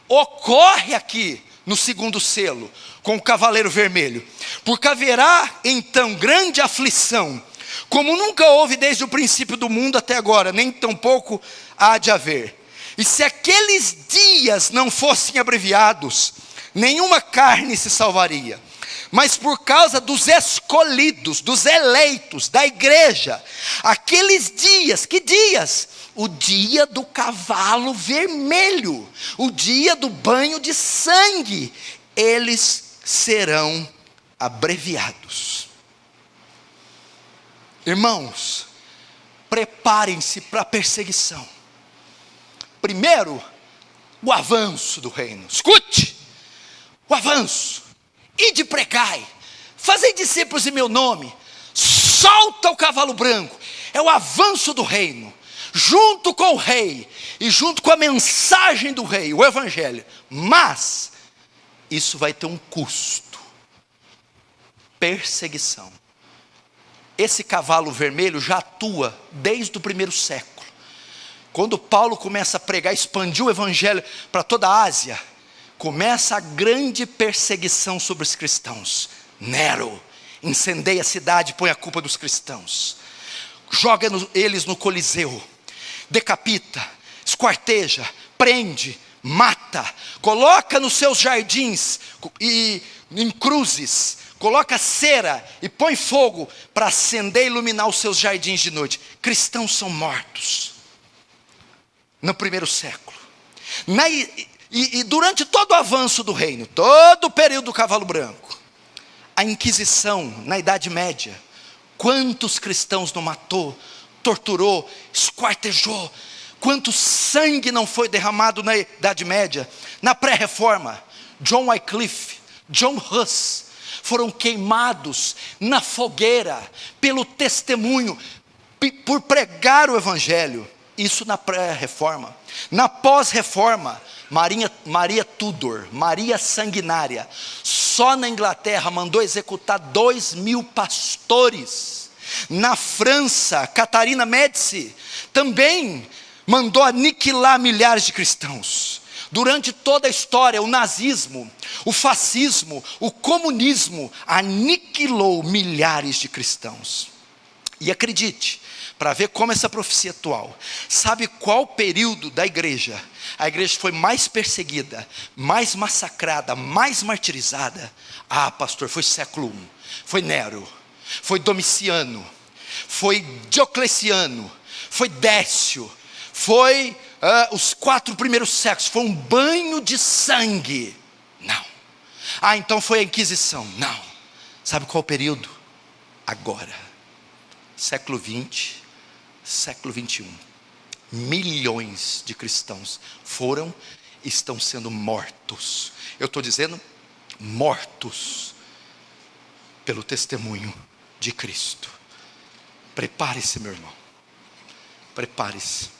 ocorre aqui no segundo selo, com o cavaleiro vermelho. Porque haverá então grande aflição, como nunca houve desde o princípio do mundo até agora, nem tampouco há de haver. E se aqueles dias não fossem abreviados, nenhuma carne se salvaria. Mas por causa dos escolhidos, dos eleitos, da igreja, aqueles dias, que dias? O dia do cavalo vermelho, o dia do banho de sangue, eles serão abreviados. Irmãos, preparem-se para a perseguição. Primeiro, o avanço do reino. Escute, o avanço. Ide pregai, fazei discípulos em meu nome. Solta o cavalo branco. É o avanço do reino, junto com o rei e junto com a mensagem do rei, o evangelho. Mas isso vai ter um custo. Perseguição. Esse cavalo vermelho já atua desde o primeiro século. Quando Paulo começa a pregar, expandir o evangelho para toda a Ásia, começa a grande perseguição sobre os cristãos. Nero incendeia a cidade, põe a culpa dos cristãos, joga eles no Coliseu, decapita, esquarteja, prende, mata, coloca nos seus jardins e em cruzes, coloca cera e põe fogo para acender e iluminar os seus jardins de noite. Cristãos são mortos no primeiro século. E durante todo o avanço do reino, todo o período do cavalo branco, a Inquisição na Idade Média, Quantos cristãos não matou, torturou, esquartejou? Quanto sangue não foi derramado na Idade Média, na pré-reforma? John Wycliffe, John Hus, foram queimados na fogueira, pelo testemunho, por pregar o Evangelho. Isso na pré-reforma. Na pós-reforma, Maria Tudor, Maria Sanguinária, só na Inglaterra mandou executar 2.000 pastores. Na França, Catarina Médici também mandou aniquilar milhares de cristãos. Durante toda a história, o nazismo, o fascismo, o comunismo aniquilou milhares de cristãos. E acredite, para ver como essa profecia é atual, sabe qual período da igreja a igreja foi mais perseguida, mais massacrada, mais martirizada? Ah, pastor, foi século I, foi Nero, foi Domiciano, foi Diocleciano, foi Décio, foi os 4 primeiros séculos. Foi um banho de sangue. Não. Ah, então foi a Inquisição. Não. Sabe qual o período? Agora, século 20, século 21. Milhões de cristãos foram e estão sendo mortos. Eu estou dizendo mortos pelo testemunho de Cristo. Prepare-se, meu irmão. Prepare-se.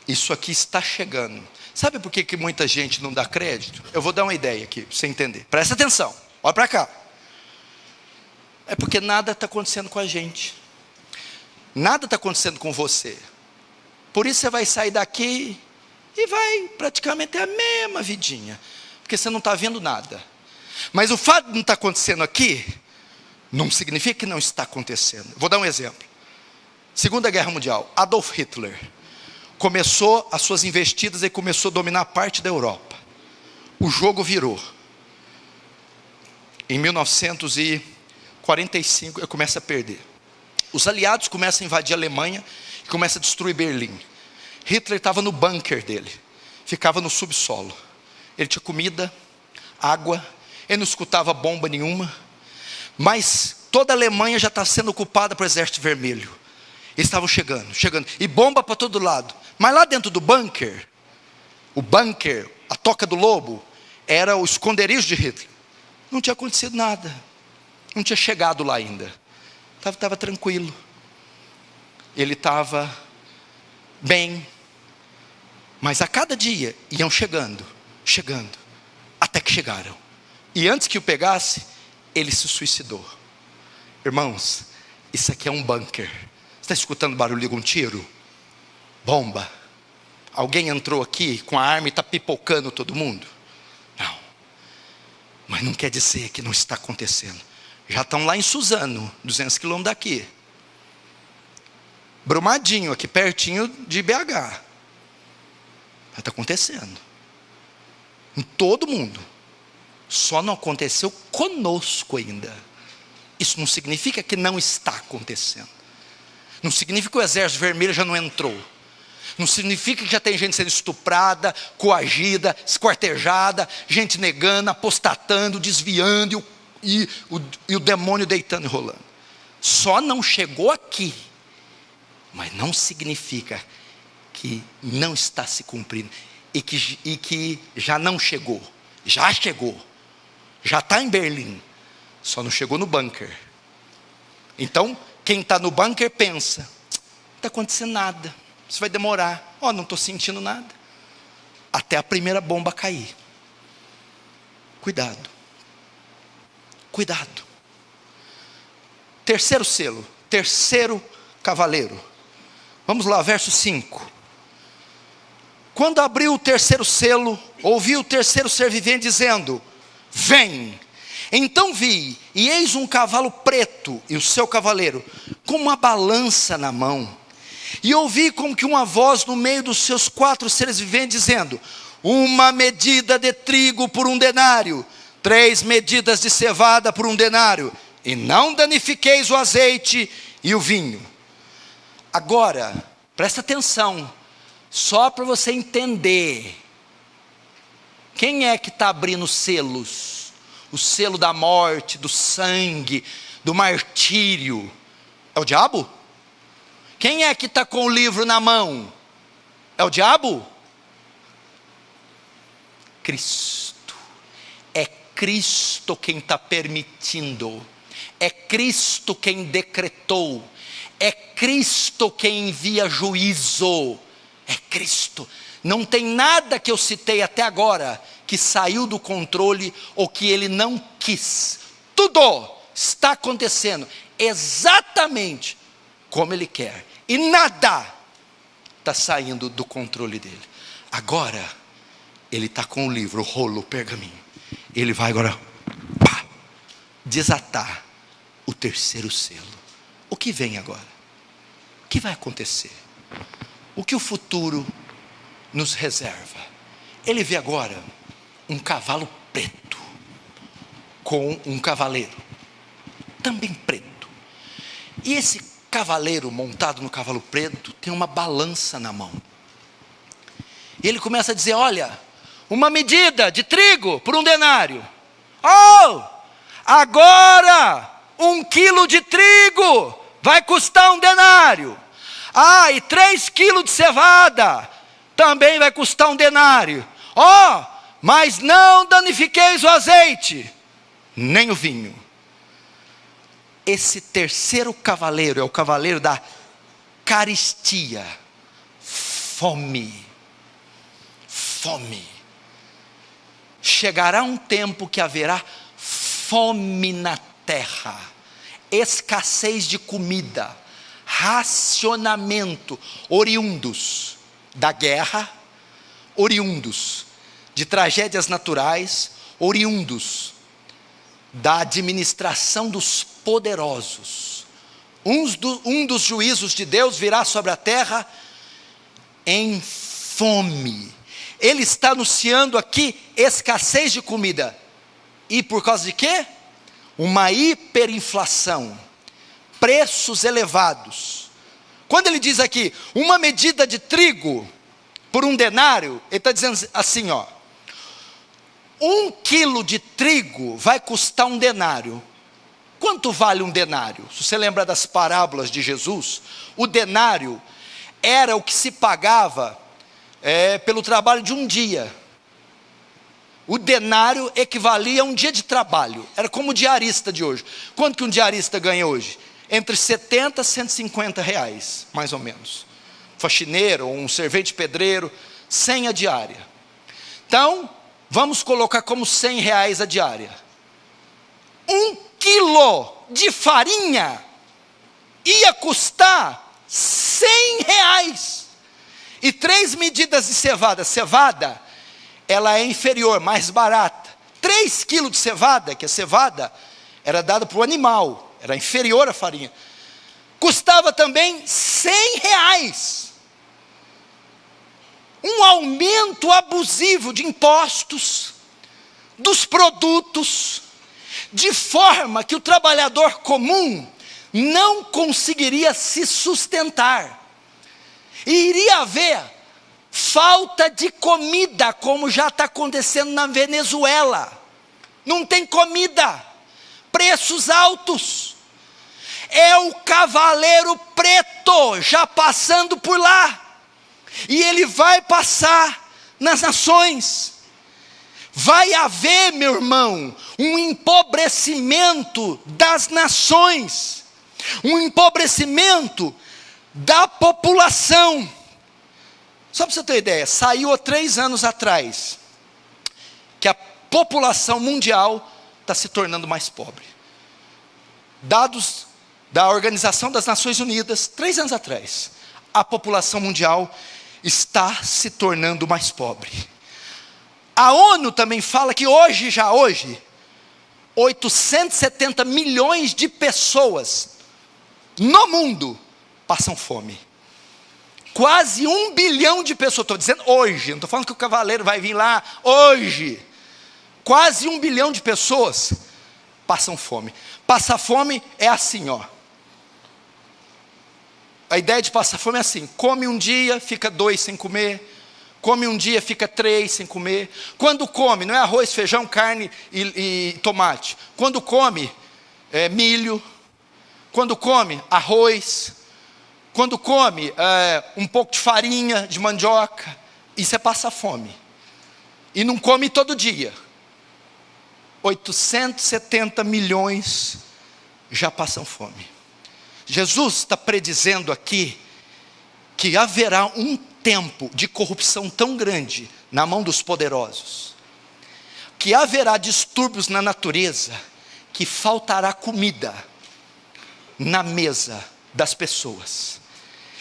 Isso aqui está chegando. Sabe por que muita gente não dá crédito? Eu vou dar uma ideia aqui, para você entender. Presta atenção, olha para cá. É porque nada está acontecendo com a gente. Nada está acontecendo com você. Por isso você vai sair daqui e vai praticamente ter a mesma vidinha. Porque você não está vendo nada. Mas o fato de não estar acontecendo aqui, não significa que não está acontecendo. Vou dar um exemplo. Segunda Guerra Mundial, Adolf Hitler começou as suas investidas e começou a dominar parte da Europa. O jogo virou. Em 1945 ele começa a perder. Os aliados começam a invadir a Alemanha e começam a destruir Berlim. Hitler estava no bunker dele, ficava no subsolo. Ele tinha comida, água, ele não escutava bomba nenhuma. Mas toda a Alemanha já está sendo ocupada pelo Exército Vermelho. Eles estavam chegando, e bomba para todo lado. Mas lá dentro do bunker, o bunker, a toca do lobo, era o esconderijo de Hitler. Não tinha acontecido nada, não tinha chegado lá ainda. Estava tranquilo, ele estava bem. Mas a cada dia iam chegando, até que chegaram. E antes que o pegasse, ele se suicidou. Irmãos, isso aqui é um bunker. Você está escutando barulho de um tiro? Bomba. Alguém entrou aqui com a arma e está pipocando todo mundo? Não. Mas não quer dizer que não está acontecendo. Já estão lá em Suzano, 200 quilômetros daqui. Brumadinho, aqui pertinho de BH. Já está acontecendo. Em todo mundo. Só não aconteceu conosco ainda. Isso não significa que não está acontecendo. Não significa que o Exército Vermelho já não entrou. Não significa que já tem gente sendo estuprada, coagida, esquartejada, gente negando, apostatando, desviando e o demônio deitando e rolando. Só não chegou aqui. Mas não significa que não está se cumprindo. E que já não chegou. Já chegou. Já está em Berlim. Só não chegou no bunker. Então, quem está no bunker pensa: não está acontecendo nada, isso vai demorar. Não estou sentindo nada. Até a primeira bomba cair. Cuidado. Cuidado. Terceiro selo, terceiro cavaleiro. Vamos lá, verso 5. Quando abriu o terceiro selo, ouvi o terceiro ser vivente dizendo: vem. Então vi, e eis um cavalo preto, e o seu cavaleiro, com uma balança na mão. E ouvi como que uma voz no meio dos seus 4 seres viventes, dizendo: uma medida de trigo por 1 denário, 3 medidas de cevada por 1 denário, e não danifiqueis o azeite e o vinho. Agora, presta atenção, só para você entender. Quem é que está abrindo selos? O selo da morte, do sangue, do martírio. É o diabo? Quem é que está com o livro na mão? É o diabo? Cristo. É Cristo quem está permitindo. É Cristo quem decretou. É Cristo quem envia juízo. É Cristo. Não tem nada que eu citei até agora que saiu do controle ou que ele não quis. Tudo está acontecendo exatamente como ele quer. E nada está saindo do controle dele. Agora, ele está com o livro, o rolo, o pergaminho. Ele vai agora desatar o terceiro selo. O que vem agora? O que vai acontecer? O que o futuro nos reserva? Ele vê agora um cavalo preto com um cavaleiro também preto. E esse cavaleiro montado no cavalo preto tem uma balança na mão. E ele começa a dizer: olha, uma medida de trigo por 1 denário. Oh, agora 1 quilo de trigo vai custar 1 denário. Ah, e 3 quilos de cevada também vai custar 1 denário. Oh, mas não danifiqueis o azeite, nem o vinho. Esse terceiro cavaleiro é o cavaleiro da caristia, fome. Fome. Chegará um tempo que haverá fome na terra, escassez de comida, racionamento, oriundos da guerra, oriundos de tragédias naturais, oriundos da administração dos poderosos. Um dos juízos de Deus virá sobre a terra em fome. Ele está anunciando aqui escassez de comida. E por causa de quê? Uma hiperinflação, preços elevados. Quando ele diz aqui, uma medida de trigo por 1 denário, ele está dizendo assim, ó: 1 quilo de trigo vai custar 1 denário. Quanto vale 1 denário? Se você lembra das parábolas de Jesus, o denário era o que se pagava pelo trabalho de um dia. O denário equivalia a um dia de trabalho. Era como o diarista de hoje. Quanto que um diarista ganha hoje? Entre 70 a 150 reais, mais ou menos. Faxineiro ou um servente pedreiro, 100 a diária. Então, vamos colocar como 100 reais a diária. 1 quilo de farinha ia custar 100 reais. E 3 medidas de cevada. Cevada, ela é inferior, mais barata. 3 quilos de cevada, que a cevada era dada para o animal, era inferior à farinha. Custava também 100 reais. Um aumento abusivo de impostos, dos produtos, de forma que o trabalhador comum não conseguiria se sustentar. E iria haver falta de comida, como já está acontecendo na Venezuela. Não tem comida, preços altos. É o cavaleiro preto já passando por lá. E ele vai passar nas nações. Vai haver, meu irmão, um empobrecimento das nações. Um empobrecimento da população. Só para você ter ideia, saiu há 3 anos atrás que a população mundial está se tornando mais pobre. Dados da Organização das Nações Unidas, 3 anos atrás, a população mundial está se tornando mais pobre. A ONU também fala que hoje, 870 milhões de pessoas no mundo passam fome. Quase 1 bilhão de pessoas, estou dizendo hoje, não estou falando que o cavaleiro vai vir lá hoje. Quase 1 bilhão de pessoas passam fome. Passar fome é assim, ó. A ideia de passar fome é assim: come um dia, fica 2 sem comer. Come um dia, fica 3 sem comer. Quando come, não é arroz, feijão, carne e tomate. Quando come, é milho. quando come arroz, quando come um pouco de farinha de mandioca, isso é passar fome. E não come todo dia. 870 milhões já passam fome. Jesus está predizendo aqui que haverá um tempo de corrupção tão grande na mão dos poderosos, que haverá distúrbios na natureza, que faltará comida na mesa das pessoas.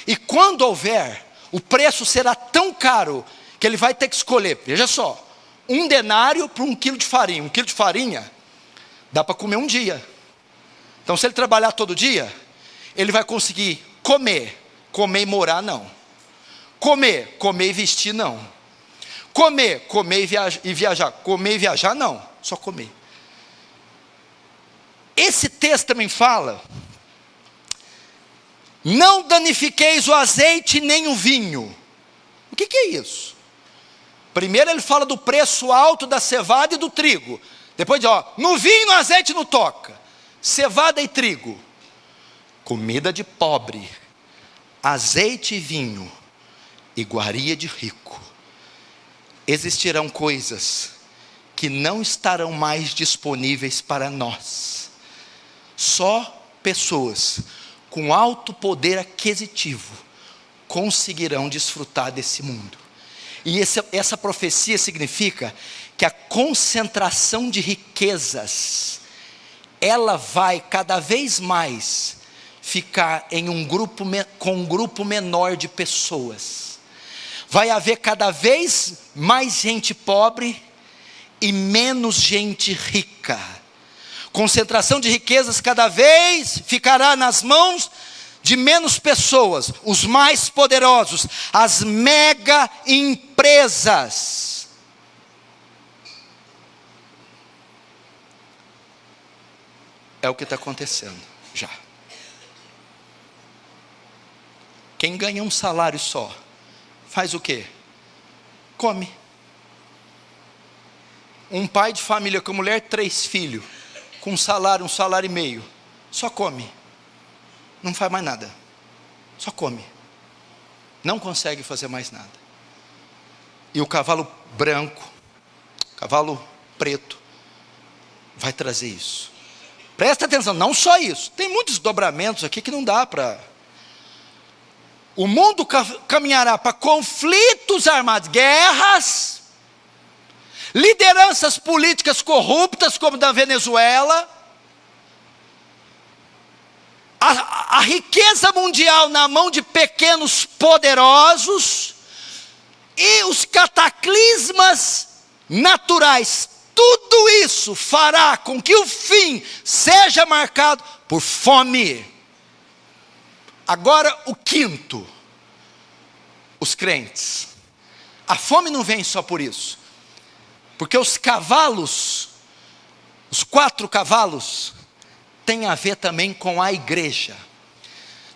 E quando houver, o preço será tão caro que ele vai ter que escolher, veja só, 1 denário por 1 quilo de farinha. 1 quilo de farinha dá para comer um dia. Então, se ele trabalhar todo dia, ele vai conseguir comer e morar não. Comer e vestir não. Comer e viajar. Comer e viajar não, só comer. Esse texto também fala: não danifiqueis o azeite nem o vinho. O que é isso? Primeiro ele fala do preço alto da cevada e do trigo. Depois diz, no vinho e no azeite não toca. Cevada e trigo, comida de pobre. Azeite e vinho, iguaria de rico. Existirão coisas que não estarão mais disponíveis para nós. Só pessoas com alto poder aquisitivo conseguirão desfrutar desse mundo. E essa profecia significa que a concentração de riquezas, ela vai cada vez mais ficar em com um grupo menor de pessoas. Vai haver cada vez mais gente pobre e menos gente rica. Concentração de riquezas cada vez ficará nas mãos de menos pessoas, os mais poderosos, as mega empresas. É o que está acontecendo já. Quem ganha um salário só, faz o quê? Come. Um pai de família com mulher, 3 filhos, com um salário e meio, só come. Não faz mais nada, só come. Não consegue fazer mais nada. E o cavalo branco, cavalo preto, vai trazer isso. Presta atenção, não só isso. Tem muitos dobramentos aqui que não dá para... O mundo caminhará para conflitos armados, guerras, lideranças políticas corruptas, como da Venezuela, a riqueza mundial na mão de pequenos poderosos, e os cataclismas naturais. Tudo isso fará com que o fim seja marcado por fome. Agora o quinto, os crentes. A fome não vem só por isso, porque os cavalos, os 4 cavalos, tem a ver também com a igreja.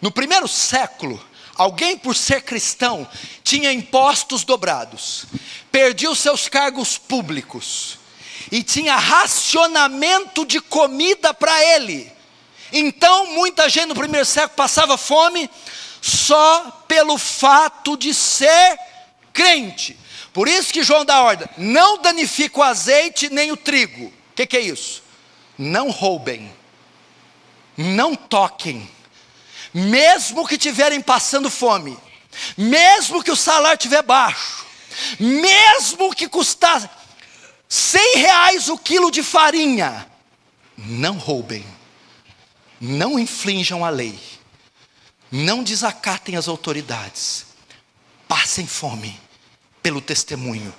No primeiro século, alguém, por ser cristão, tinha impostos dobrados, perdia os seus cargos públicos, e tinha racionamento de comida para ele. Então muita gente no primeiro século passava fome, só pelo fato de ser crente. Por isso que João dá ordem: não danifique o azeite nem o trigo. O que é isso? Não roubem, não toquem, mesmo que estiverem passando fome, mesmo que o salário estiver baixo, mesmo que custar R$100 o quilo de farinha, não roubem, não infringam a lei, não desacatem as autoridades, passem fome pelo testemunho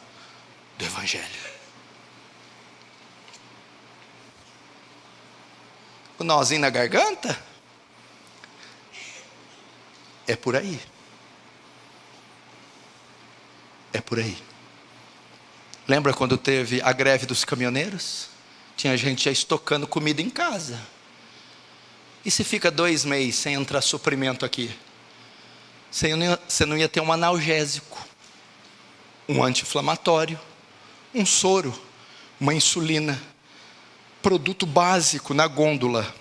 do Evangelho. O nozinho na garganta? É por aí. É por aí. Lembra quando teve a greve dos caminhoneiros? Tinha gente já estocando comida em casa. E se fica 2 meses sem entrar suprimento aqui? Você não ia ter um analgésico, um anti-inflamatório, um soro, uma insulina, produto básico na gôndola.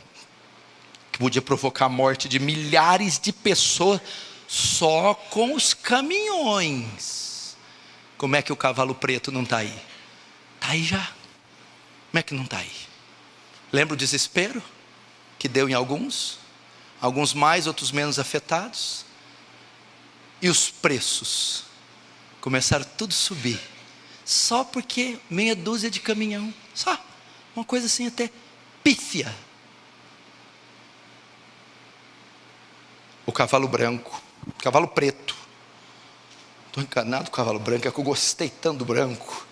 que podia provocar a morte de milhares de pessoas só com os caminhões. Como é que o cavalo preto não está aí? Está aí já. Como é que não está aí? Lembra o desespero que deu em alguns mais, outros menos afetados? E os preços começaram tudo a subir, só porque meia dúzia de caminhão, só uma coisa assim até pífia. O cavalo branco, o cavalo preto. Estou encanado com o cavalo branco, é que eu gostei tanto do branco.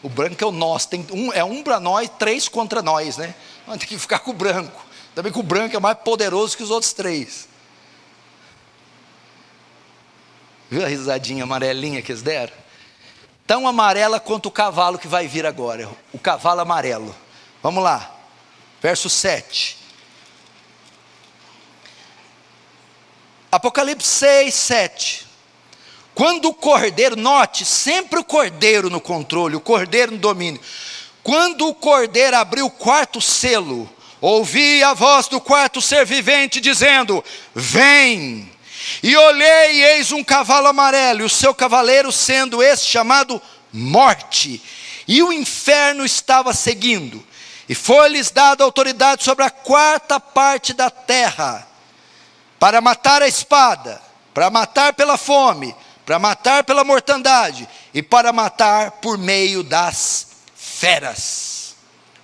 O branco é o nós, é um para nós, 3 contra nós, né? Tem que ficar com o branco. Também que o branco é mais poderoso que os outros 3. Viu a risadinha amarelinha que eles deram? Tão amarela quanto o cavalo que vai vir agora, o cavalo amarelo. Vamos lá, verso 7. Apocalipse 6, 7. Quando o cordeiro, note, sempre o cordeiro no controle, o cordeiro no domínio. Quando o cordeiro abriu o 4º selo, ouvi a voz do 4º ser vivente dizendo: vem. E olhei e eis um cavalo amarelo, e o seu cavaleiro sendo esse chamado Morte. E o inferno estava seguindo. E foi-lhes dada autoridade sobre a 4ª parte da terra, para matar a espada, para matar pela fome, para matar pela mortandade, e para matar por meio das feras.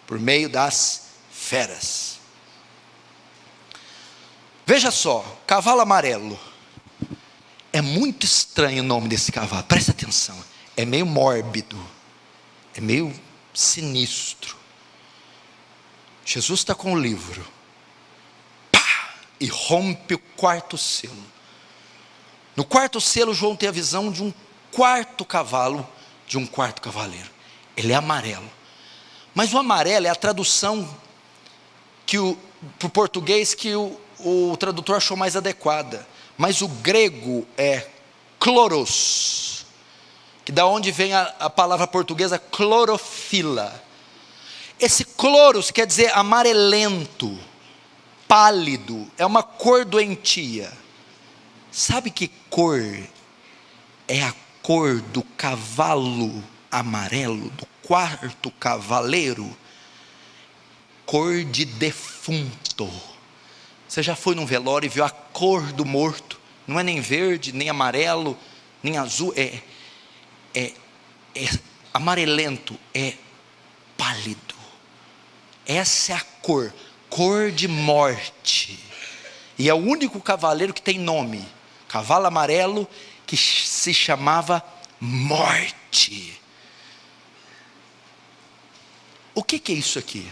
Por meio das feras. Veja só, cavalo amarelo. É muito estranho o nome desse cavalo, presta atenção. É meio mórbido, é meio sinistro. Jesus está com o livro, pá, e rompe o 4º selo. No 4º selo, João tem a visão de um 4º cavalo, de um 4º cavaleiro. Ele é amarelo. Mas o amarelo é a tradução para o português que o tradutor achou mais adequada. Mas o grego é chloros, que da onde vem a palavra portuguesa clorofila. Esse chloros quer dizer amarelento, pálido, é uma cor doentia. Sabe que cor é a cor do cavalo amarelo, do 4º cavaleiro? Cor de defunto. Você já foi num velório e viu a cor do morto? Não é nem verde, nem amarelo, nem azul, é amarelento, é pálido. Essa é a cor de morte. E é o único cavaleiro que tem nome, cavalo amarelo, que se chamava Morte. O que é isso aqui?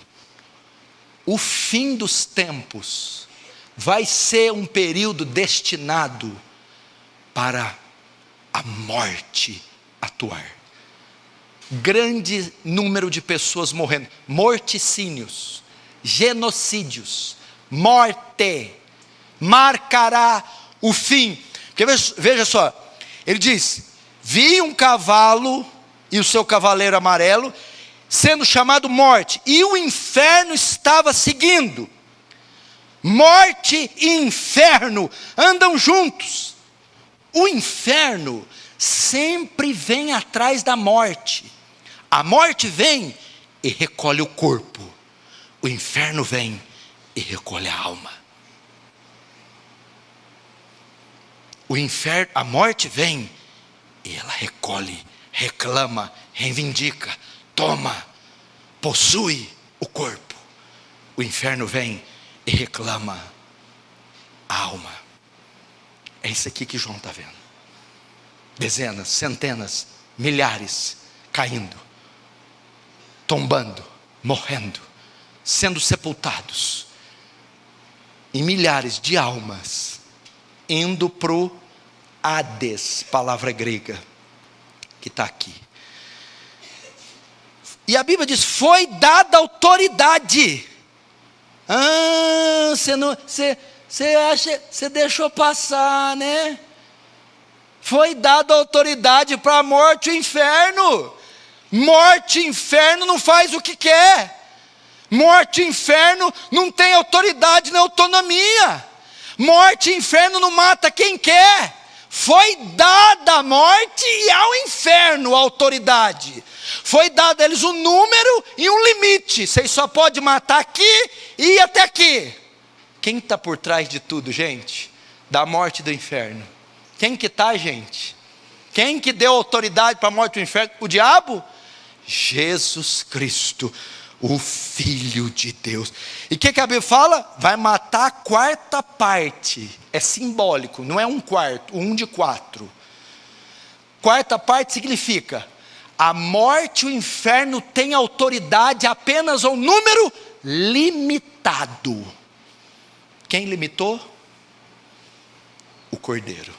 O fim dos tempos vai ser um período destinado para a morte atuar. Grande número de pessoas morrendo, morticínios, genocídios, morte, marcará o fim. Porque veja só, ele diz: vi um cavalo e o seu cavaleiro amarelo, sendo chamado Morte, e o inferno estava seguindo. Morte e inferno andam juntos. O inferno sempre vem atrás da morte. A morte vem e recolhe o corpo. O inferno vem e recolhe a alma. A morte vem e ela recolhe, reclama, reivindica, toma, possui o corpo. O inferno vem e reclama a alma. É isso aqui que João está vendo. Dezenas, centenas, milhares caindo, tombando, morrendo, sendo sepultados, e milhares de almas indo para o Hades, palavra grega que está aqui. E a Bíblia diz: foi dada autoridade. Você deixou passar, né? Foi dada autoridade para a morte e o inferno. Morte e inferno não faz o que quer. Morte e inferno não tem autoridade nem autonomia. Morte e inferno não mata quem quer. Foi dada a morte e ao inferno a autoridade. Foi dado a eles um número e um limite. Vocês só podem matar aqui e ir até aqui. Quem está por trás de tudo, gente? Da morte e do inferno. Quem que está, gente? Quem que deu autoridade para a morte e o inferno? O diabo? Jesus Cristo, o Filho de Deus. E o que a Bíblia fala? Vai matar a quarta parte. É simbólico, não é um quarto, um de 4. Quarta parte significa: a morte e o inferno têm autoridade apenas a um número limitado. Quem limitou? O Cordeiro.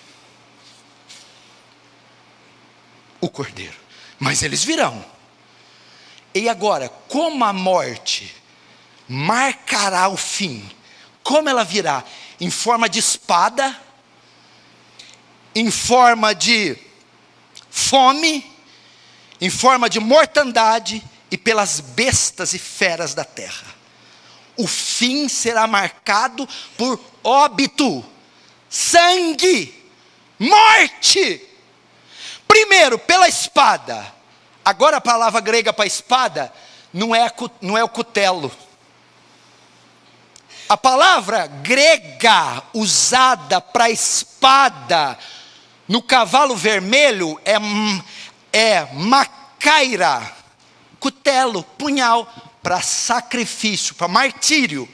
O Cordeiro. Mas eles virão. E agora, como a morte marcará o fim? Como ela virá? Em forma de espada, em forma de fome, em forma de mortandade e pelas bestas e feras da terra. O fim será marcado por óbito, sangue, morte. Primeiro, pela espada. Agora a palavra grega para espada não é o cutelo. A palavra grega usada para espada no cavalo vermelho é macaira, cutelo, punhal, para sacrifício, para martírio.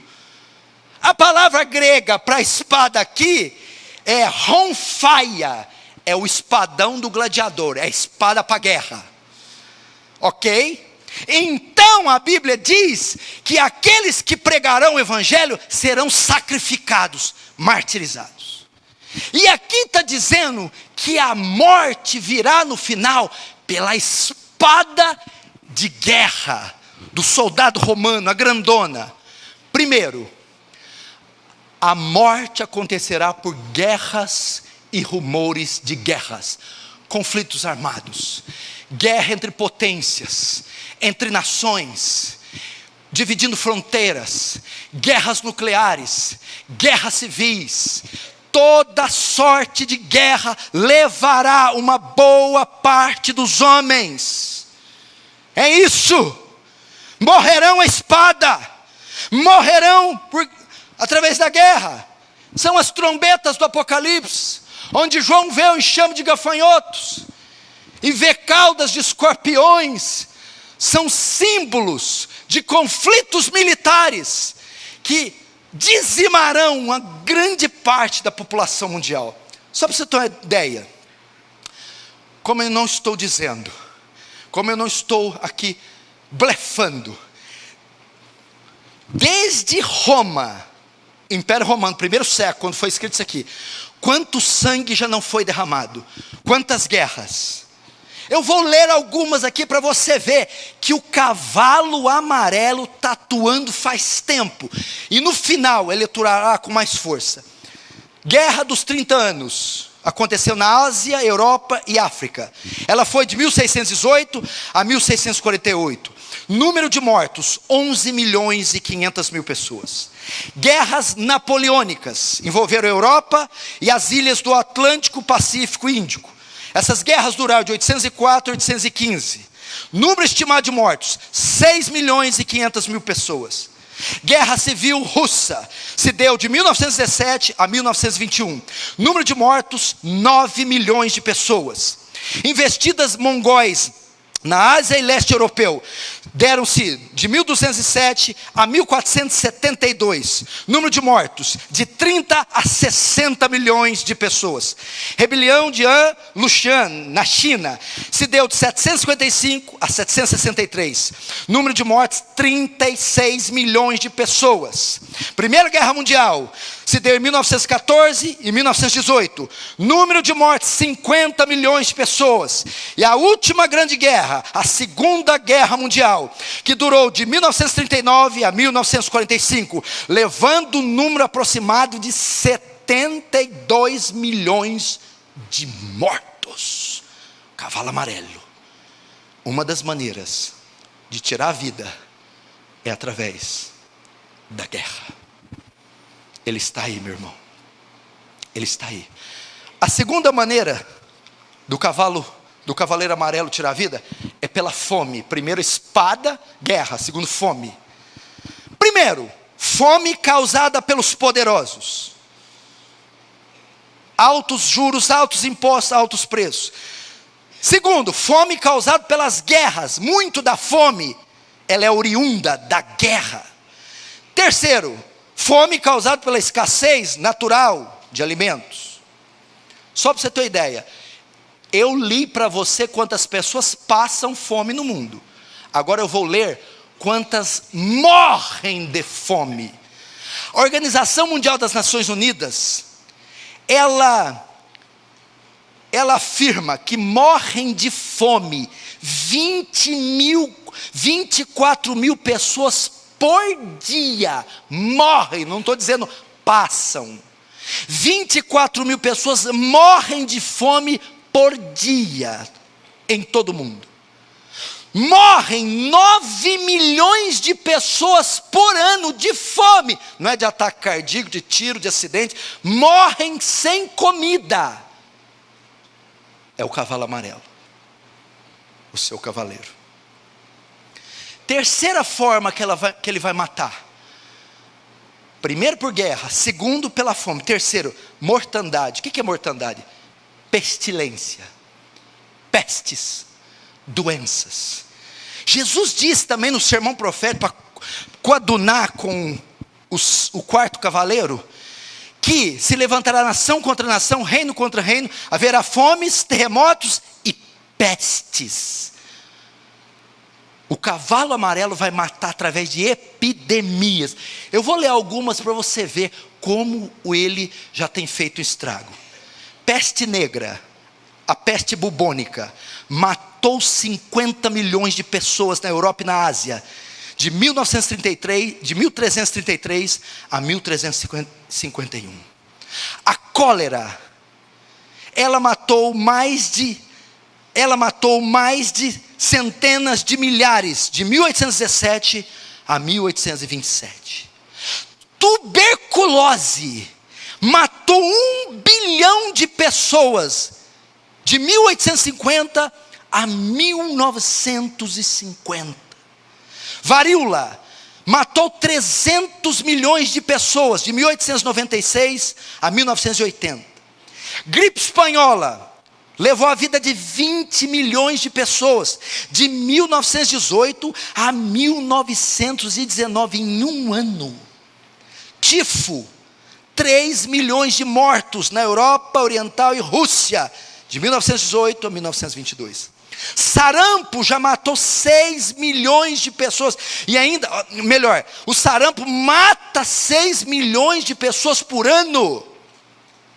A palavra grega para espada aqui é ronfaia, é o espadão do gladiador, é a espada para guerra. Ok? Então a Bíblia diz que aqueles que pregarão o Evangelho serão sacrificados, martirizados. E aqui está dizendo que a morte virá no final pela espada de guerra do soldado romano, a grandona. Primeiro, a morte acontecerá por guerras e rumores de guerras, conflitos armados, guerra entre potências, entre nações, dividindo fronteiras, guerras nucleares, guerras civis. Toda sorte de guerra levará uma boa parte dos homens. É isso. Morrerão a espada, morrerão através da guerra. São as trombetas do Apocalipse, onde João vê o enxame de gafanhotos e vê caudas de escorpiões. São símbolos de conflitos militares que dizimarão uma grande parte da população mundial. Só para você ter uma ideia, como eu não estou dizendo, como eu não estou aqui blefando, desde Roma, Império Romano, primeiro século, quando foi escrito isso aqui, quanto sangue já não foi derramado, quantas guerras. Eu vou ler algumas aqui para você ver que o cavalo amarelo está atuando faz tempo. E no final ele atuará com mais força. Guerra dos 30 anos. Aconteceu na Ásia, Europa e África. Ela foi de 1618 a 1648. Número de mortos, 11 milhões e 500 mil pessoas. Guerras napoleônicas envolveram a Europa e as ilhas do Atlântico, Pacífico e Índico. Essas guerras duraram de 804 a 815. Número estimado de mortos, 6 milhões e 500 mil pessoas. Guerra Civil Russa se deu de 1917 a 1921. Número de mortos, 9 milhões de pessoas. Investidas mongóis na Ásia e leste europeu deram-se de 1207 a 1472. Número de mortos, de 30 a 60 milhões de pessoas. Rebelião de An Lushan, na China, se deu de 755 a 763. Número de mortes, 36 milhões de pessoas. Primeira Guerra Mundial se deu em 1914 e 1918. Número de mortes, 50 milhões de pessoas. E a última grande guerra, a Segunda Guerra Mundial, que durou de 1939 a 1945, levando um número aproximado de 72 milhões de mortos. Cavalo amarelo. Uma das maneiras de tirar a vida é através da guerra. Ele está aí, meu irmão. Ele está aí. A segunda maneira do cavaleiro amarelo tirar a vida é pela fome. Primeiro, espada, guerra. Segundo, fome. Primeiro, fome causada pelos poderosos. Altos juros, altos impostos, altos preços. Segundo, fome causada pelas guerras. Muito da fome, ela é oriunda da guerra. Terceiro, fome causada pela escassez natural de alimentos. Só para você ter uma ideia, eu li para você quantas pessoas passam fome no mundo. Agora eu vou ler quantas morrem de fome. A Organização Mundial das Nações Unidas, ela afirma que morrem de fome 24 mil pessoas por dia. Morrem, não estou dizendo passam. 24 mil pessoas morrem de fome por dia em todo o mundo. Morrem 9 milhões de pessoas por ano de fome. Não é de ataque cardíaco, de tiro, de acidente. Morrem sem comida. É o cavalo amarelo, o seu cavaleiro. Terceira forma que ele vai matar. Primeiro por guerra, segundo pela fome, terceiro, mortandade. O que é mortandade? Pestilência, pestes, doenças. Jesus disse também no sermão profético, para coadunar com o quarto cavaleiro, que se levantará nação contra nação, reino contra reino, haverá fomes, terremotos e pestes. O cavalo amarelo vai matar através de epidemias. Eu vou ler algumas para você ver como ele já tem feito estrago. Peste negra, a peste bubônica, matou 50 milhões de pessoas na Europa e na Ásia, de 1333 a 1351. A cólera, ela matou mais de centenas de milhares, de 1817 a 1827. Tuberculose matou 1 bilhão de pessoas, de 1850 a 1950. Varíola matou 300 milhões de pessoas, de 1896 a 1980. Gripe espanhola levou a vida de 20 milhões de pessoas, de 1918 a 1919, em um ano. Tifo, 3 milhões de mortos na Europa Oriental e Rússia, de 1918 a 1922. Sarampo já matou 6 milhões de pessoas, e ainda, melhor, o sarampo mata 6 milhões de pessoas por ano,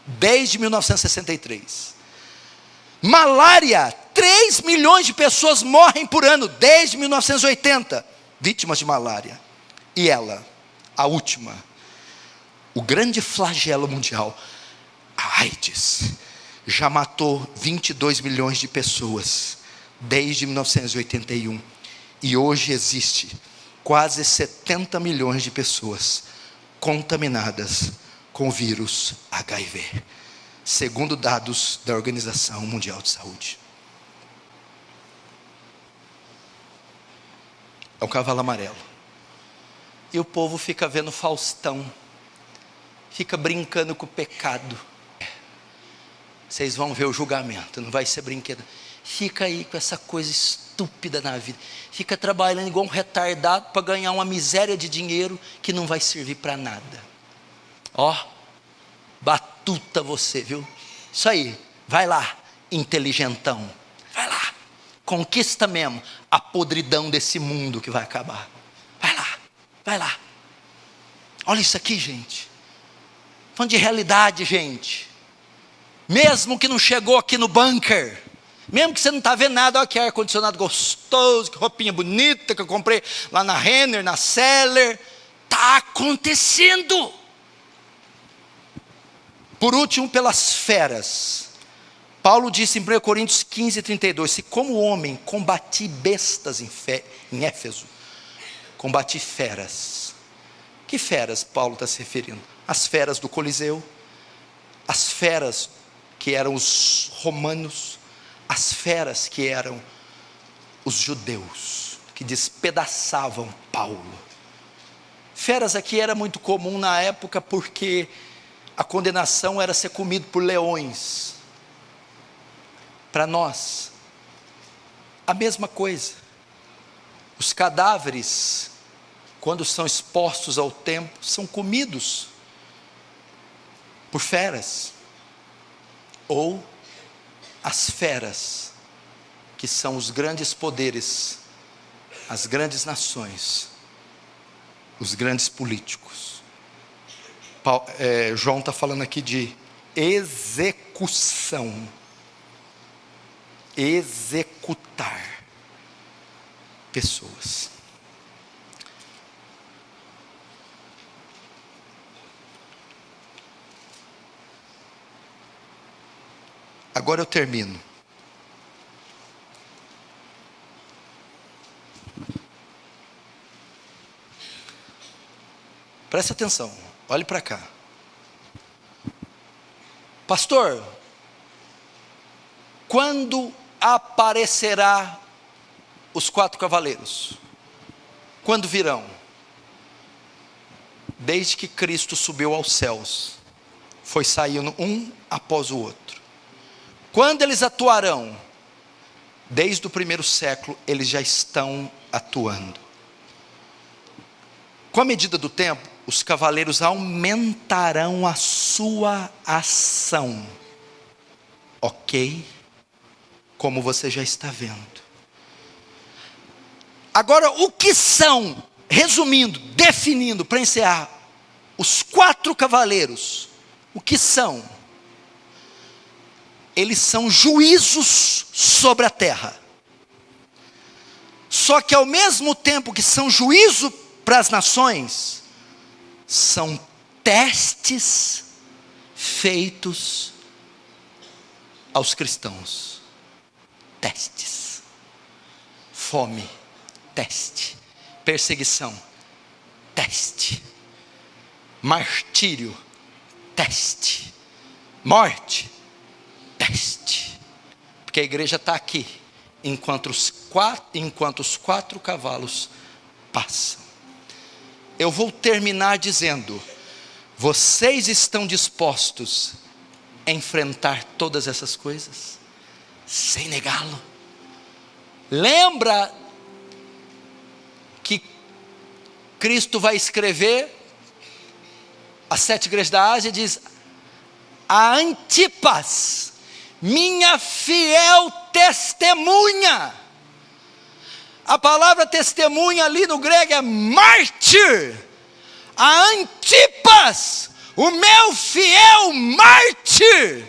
desde 1963. Malária, 3 milhões de pessoas morrem por ano, desde 1980, vítimas de malária. E ela, a última, o grande flagelo mundial, a AIDS, já matou 22 milhões de pessoas, desde 1981. E hoje existe quase 70 milhões de pessoas contaminadas com o vírus HIV. Segundo dados da Organização Mundial de Saúde. É o cavalo amarelo. E o povo fica vendo Faustão, fica brincando com o pecado. Vocês vão ver o julgamento, não vai ser brinquedo. Fica aí com essa coisa estúpida na vida. Fica trabalhando igual um retardado para ganhar uma miséria de dinheiro que não vai servir para nada. Ó, batuta você, viu? Isso aí, vai lá, inteligentão. Vai lá, conquista mesmo a podridão desse mundo que vai acabar. Vai lá, vai lá. Olha isso aqui, gente. Falando de realidade, gente. Mesmo que não chegou aqui no bunker, mesmo que você não está vendo nada, olha que ar-condicionado gostoso, que roupinha bonita que eu comprei lá na Renner, na Seller. Está acontecendo. Por último, pelas feras. Paulo disse em 1 Coríntios 15, 32, se como homem combati bestas em Éfeso, combati feras. Que feras Paulo está se referindo? As feras do Coliseu, as feras que eram os romanos, as feras que eram os judeus, que despedaçavam Paulo. Feras aqui era muito comum na época, porque a condenação era ser comido por leões. Para nós, a mesma coisa. Os cadáveres, quando são expostos ao tempo, são comidos por feras. Ou as feras, que são os grandes poderes, as grandes nações, os grandes políticos. João está falando aqui de execução. Executar pessoas. Agora eu termino. Presta atenção, olhe para cá. Pastor, quando aparecerá os 4 cavaleiros? Quando virão? Desde que Cristo subiu aos céus, foi saindo um após o outro. Quando eles atuarão? Desde o primeiro século eles já estão atuando. Com a medida do tempo, os cavaleiros aumentarão a sua ação. Ok? Como você já está vendo. Agora, o que são, resumindo, definindo, para encerrar, os 4 cavaleiros? O que são? Eles são juízos sobre a terra. Só que ao mesmo tempo que são juízo para as nações, são testes feitos aos cristãos. Testes. Fome, teste. Perseguição, teste. Martírio, teste. Morte, teste. Porque a igreja está aqui enquanto os 4 cavalos passam. Eu vou terminar dizendo: vocês estão dispostos a enfrentar todas essas coisas sem negá-lo? Lembra que Cristo vai escrever as 7 igrejas da Ásia, diz: a Antipas, minha fiel testemunha. A palavra testemunha ali no grego é mártir. A Antipas, o meu fiel mártir,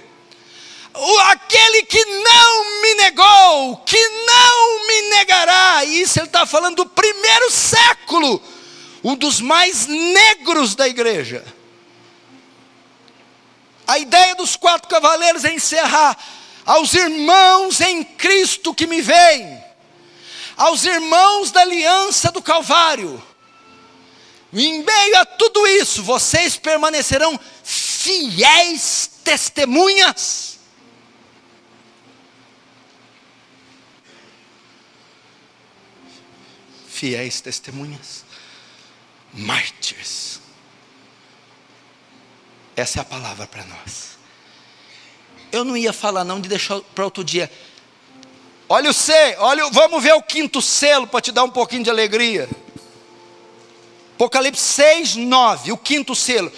aquele que não me negou, que não me negará. Isso ele está falando do primeiro século, um dos mais negros da igreja. A ideia dos 4 cavaleiros é encerrar: aos irmãos em Cristo que me veem, aos irmãos da aliança do Calvário, em meio a tudo isso, vocês permanecerão fiéis testemunhas. Fiéis testemunhas, mártires. Essa é a palavra para nós. Eu não ia falar não de deixar para outro dia. Olha o C, vamos ver o 5º selo para te dar um pouquinho de alegria. Apocalipse 6, 9, o 5º selo.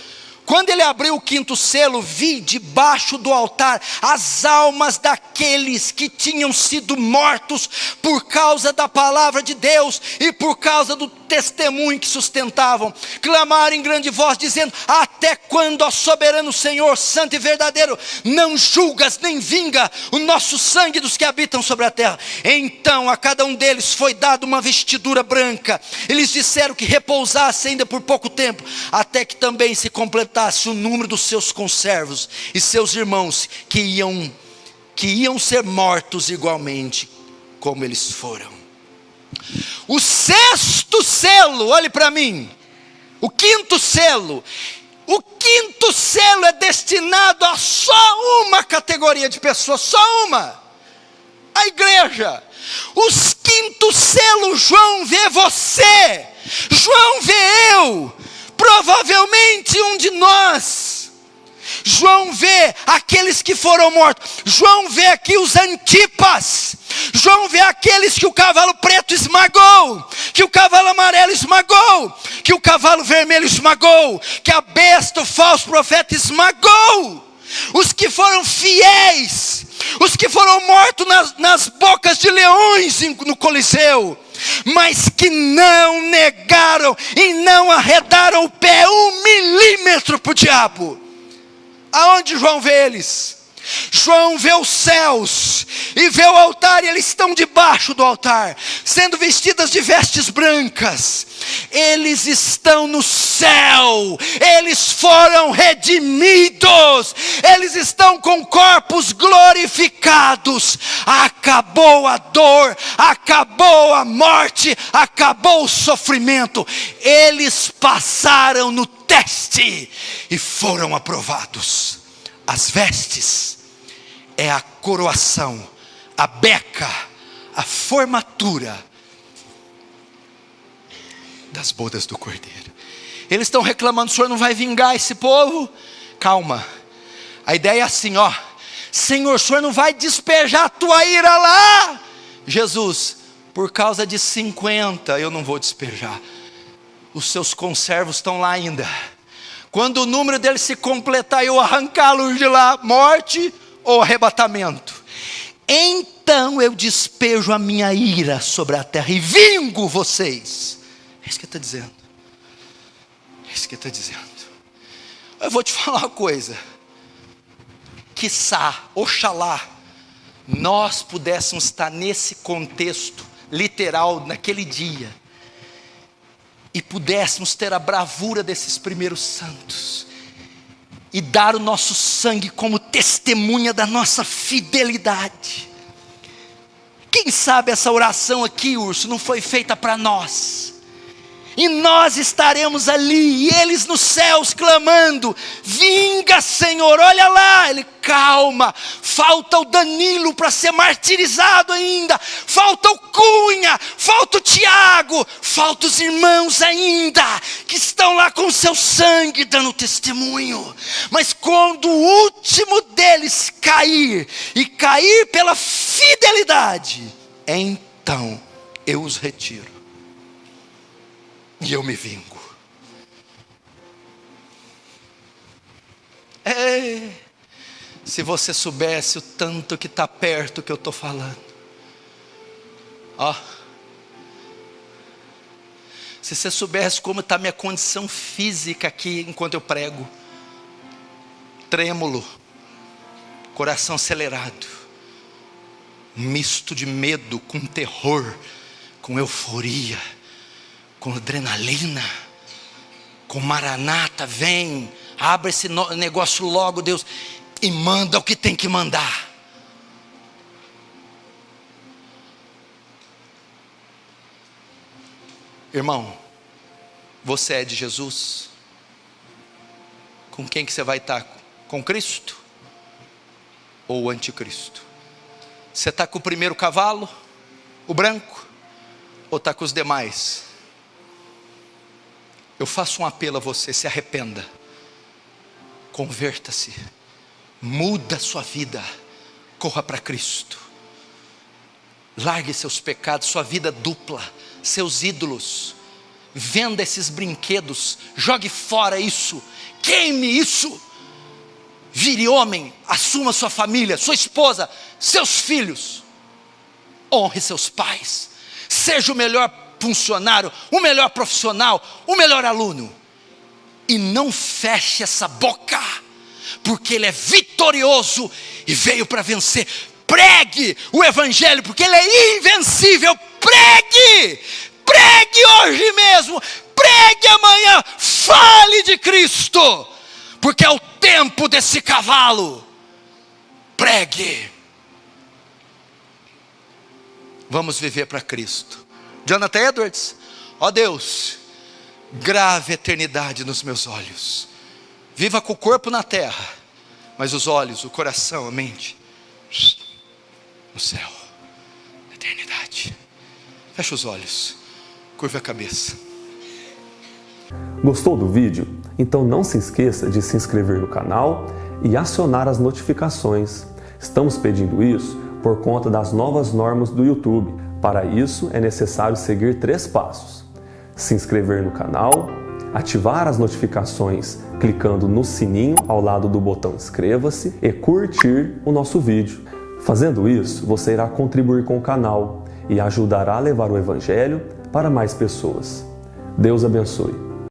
Quando ele abriu o 5º selo, vi debaixo do altar as almas daqueles que tinham sido mortos por causa da palavra de Deus e por causa do testemunho que sustentavam. Clamaram em grande voz, dizendo: até quando, ó soberano Senhor, santo e verdadeiro, não julgas nem vinga o nosso sangue dos que habitam sobre a terra? Então a cada um deles foi dada uma vestidura branca. Eles disseram que repousasse ainda por pouco tempo, até que também se completasse o número dos seus conservos e seus irmãos que iam ser mortos igualmente como eles foram. O sexto selo, olhe para mim, o quinto selo é destinado a só uma categoria de pessoas, só uma, a igreja. Os quintos selos, João vê você, João vê eu, provavelmente um de nós. João vê aqueles que foram mortos. João vê aqui os Antipas. João vê aqueles que o cavalo preto esmagou, que o cavalo amarelo esmagou, que o cavalo vermelho esmagou, que a besta, o falso profeta esmagou. Os que foram fiéis, os que foram mortos nas bocas de leões no Coliseu, mas que não negaram e não arredaram o pé 1 milímetro para o diabo. Aonde João vê eles? João vê os céus e vê o altar, e eles estão debaixo do altar, sendo vestidas de vestes brancas. Eles estão no céu, eles foram redimidos, eles estão com corpos glorificados. Acabou a dor, acabou a morte, acabou o sofrimento. Eles passaram no teste e foram aprovados. As vestes é a coroação, a beca, a formatura das bodas do Cordeiro. Eles estão reclamando: o Senhor não vai vingar esse povo? Calma, a ideia é assim, ó: Senhor, o Senhor não vai despejar a tua ira lá? Jesus, por causa de 50 eu não vou despejar. Os seus conservos estão lá ainda. Quando o número deles se completar, eu arrancá-los de lá, morte ou arrebatamento. Então eu despejo a minha ira sobre a terra e vingo vocês. É isso que ele está dizendo. É isso que ele está dizendo. Eu vou te falar uma coisa. Quiçá, oxalá, nós pudéssemos estar nesse contexto literal naquele dia, e pudéssemos ter a bravura desses primeiros santos, e dar o nosso sangue como testemunha da nossa fidelidade. Quem sabe essa oração aqui, urso, não foi feita para nós, e nós estaremos ali, e eles nos céus clamando: vinga, Senhor. Olha lá, ele: calma, falta o Danilo para ser martirizado ainda, falta o Cunha, falta o Tiago, falta os irmãos ainda, que estão lá com seu sangue dando testemunho. Mas quando o último deles cair, e cair pela fidelidade, então eu os retiro, e eu me vingo. Se você soubesse o tanto que está perto que eu estou falando. Se você soubesse como está a minha condição física aqui enquanto eu prego. Trêmulo, coração acelerado, misto de medo com terror, com euforia, com adrenalina, com maranata, vem, abre esse negócio logo, Deus, e manda o que tem que mandar. Irmão, você é de Jesus? Com quem que você vai estar? Com Cristo? Ou o anticristo? Você está com o primeiro cavalo, o branco? Ou está com os demais? Eu faço um apelo a você: se arrependa, converta-se, muda a sua vida, corra para Cristo, largue seus pecados, sua vida dupla, seus ídolos, venda esses brinquedos, jogue fora isso, queime isso, vire homem, assuma sua família, sua esposa, seus filhos, honre seus pais, seja o melhor funcionário, o melhor profissional, o melhor aluno, e não feche essa boca, porque Ele é vitorioso e veio para vencer. Pregue o Evangelho, porque Ele é invencível. Pregue hoje mesmo, pregue amanhã, fale de Cristo, porque é o tempo desse cavalo. Pregue. Vamos viver para Cristo. Jonathan Edwards. Ó Deus, grave eternidade nos meus olhos. Viva com o corpo na terra, mas os olhos, o coração, a mente no céu, eternidade. Fecha os olhos, curva a cabeça. Gostou do vídeo? Então não se esqueça de se inscrever no canal e acionar as notificações. Estamos pedindo isso por conta das novas normas do YouTube. Para isso é necessário seguir 3 passos: se inscrever no canal, ativar as notificações clicando no sininho ao lado do botão inscreva-se e curtir o nosso vídeo. Fazendo isso, você irá contribuir com o canal e ajudará a levar o Evangelho para mais pessoas. Deus abençoe.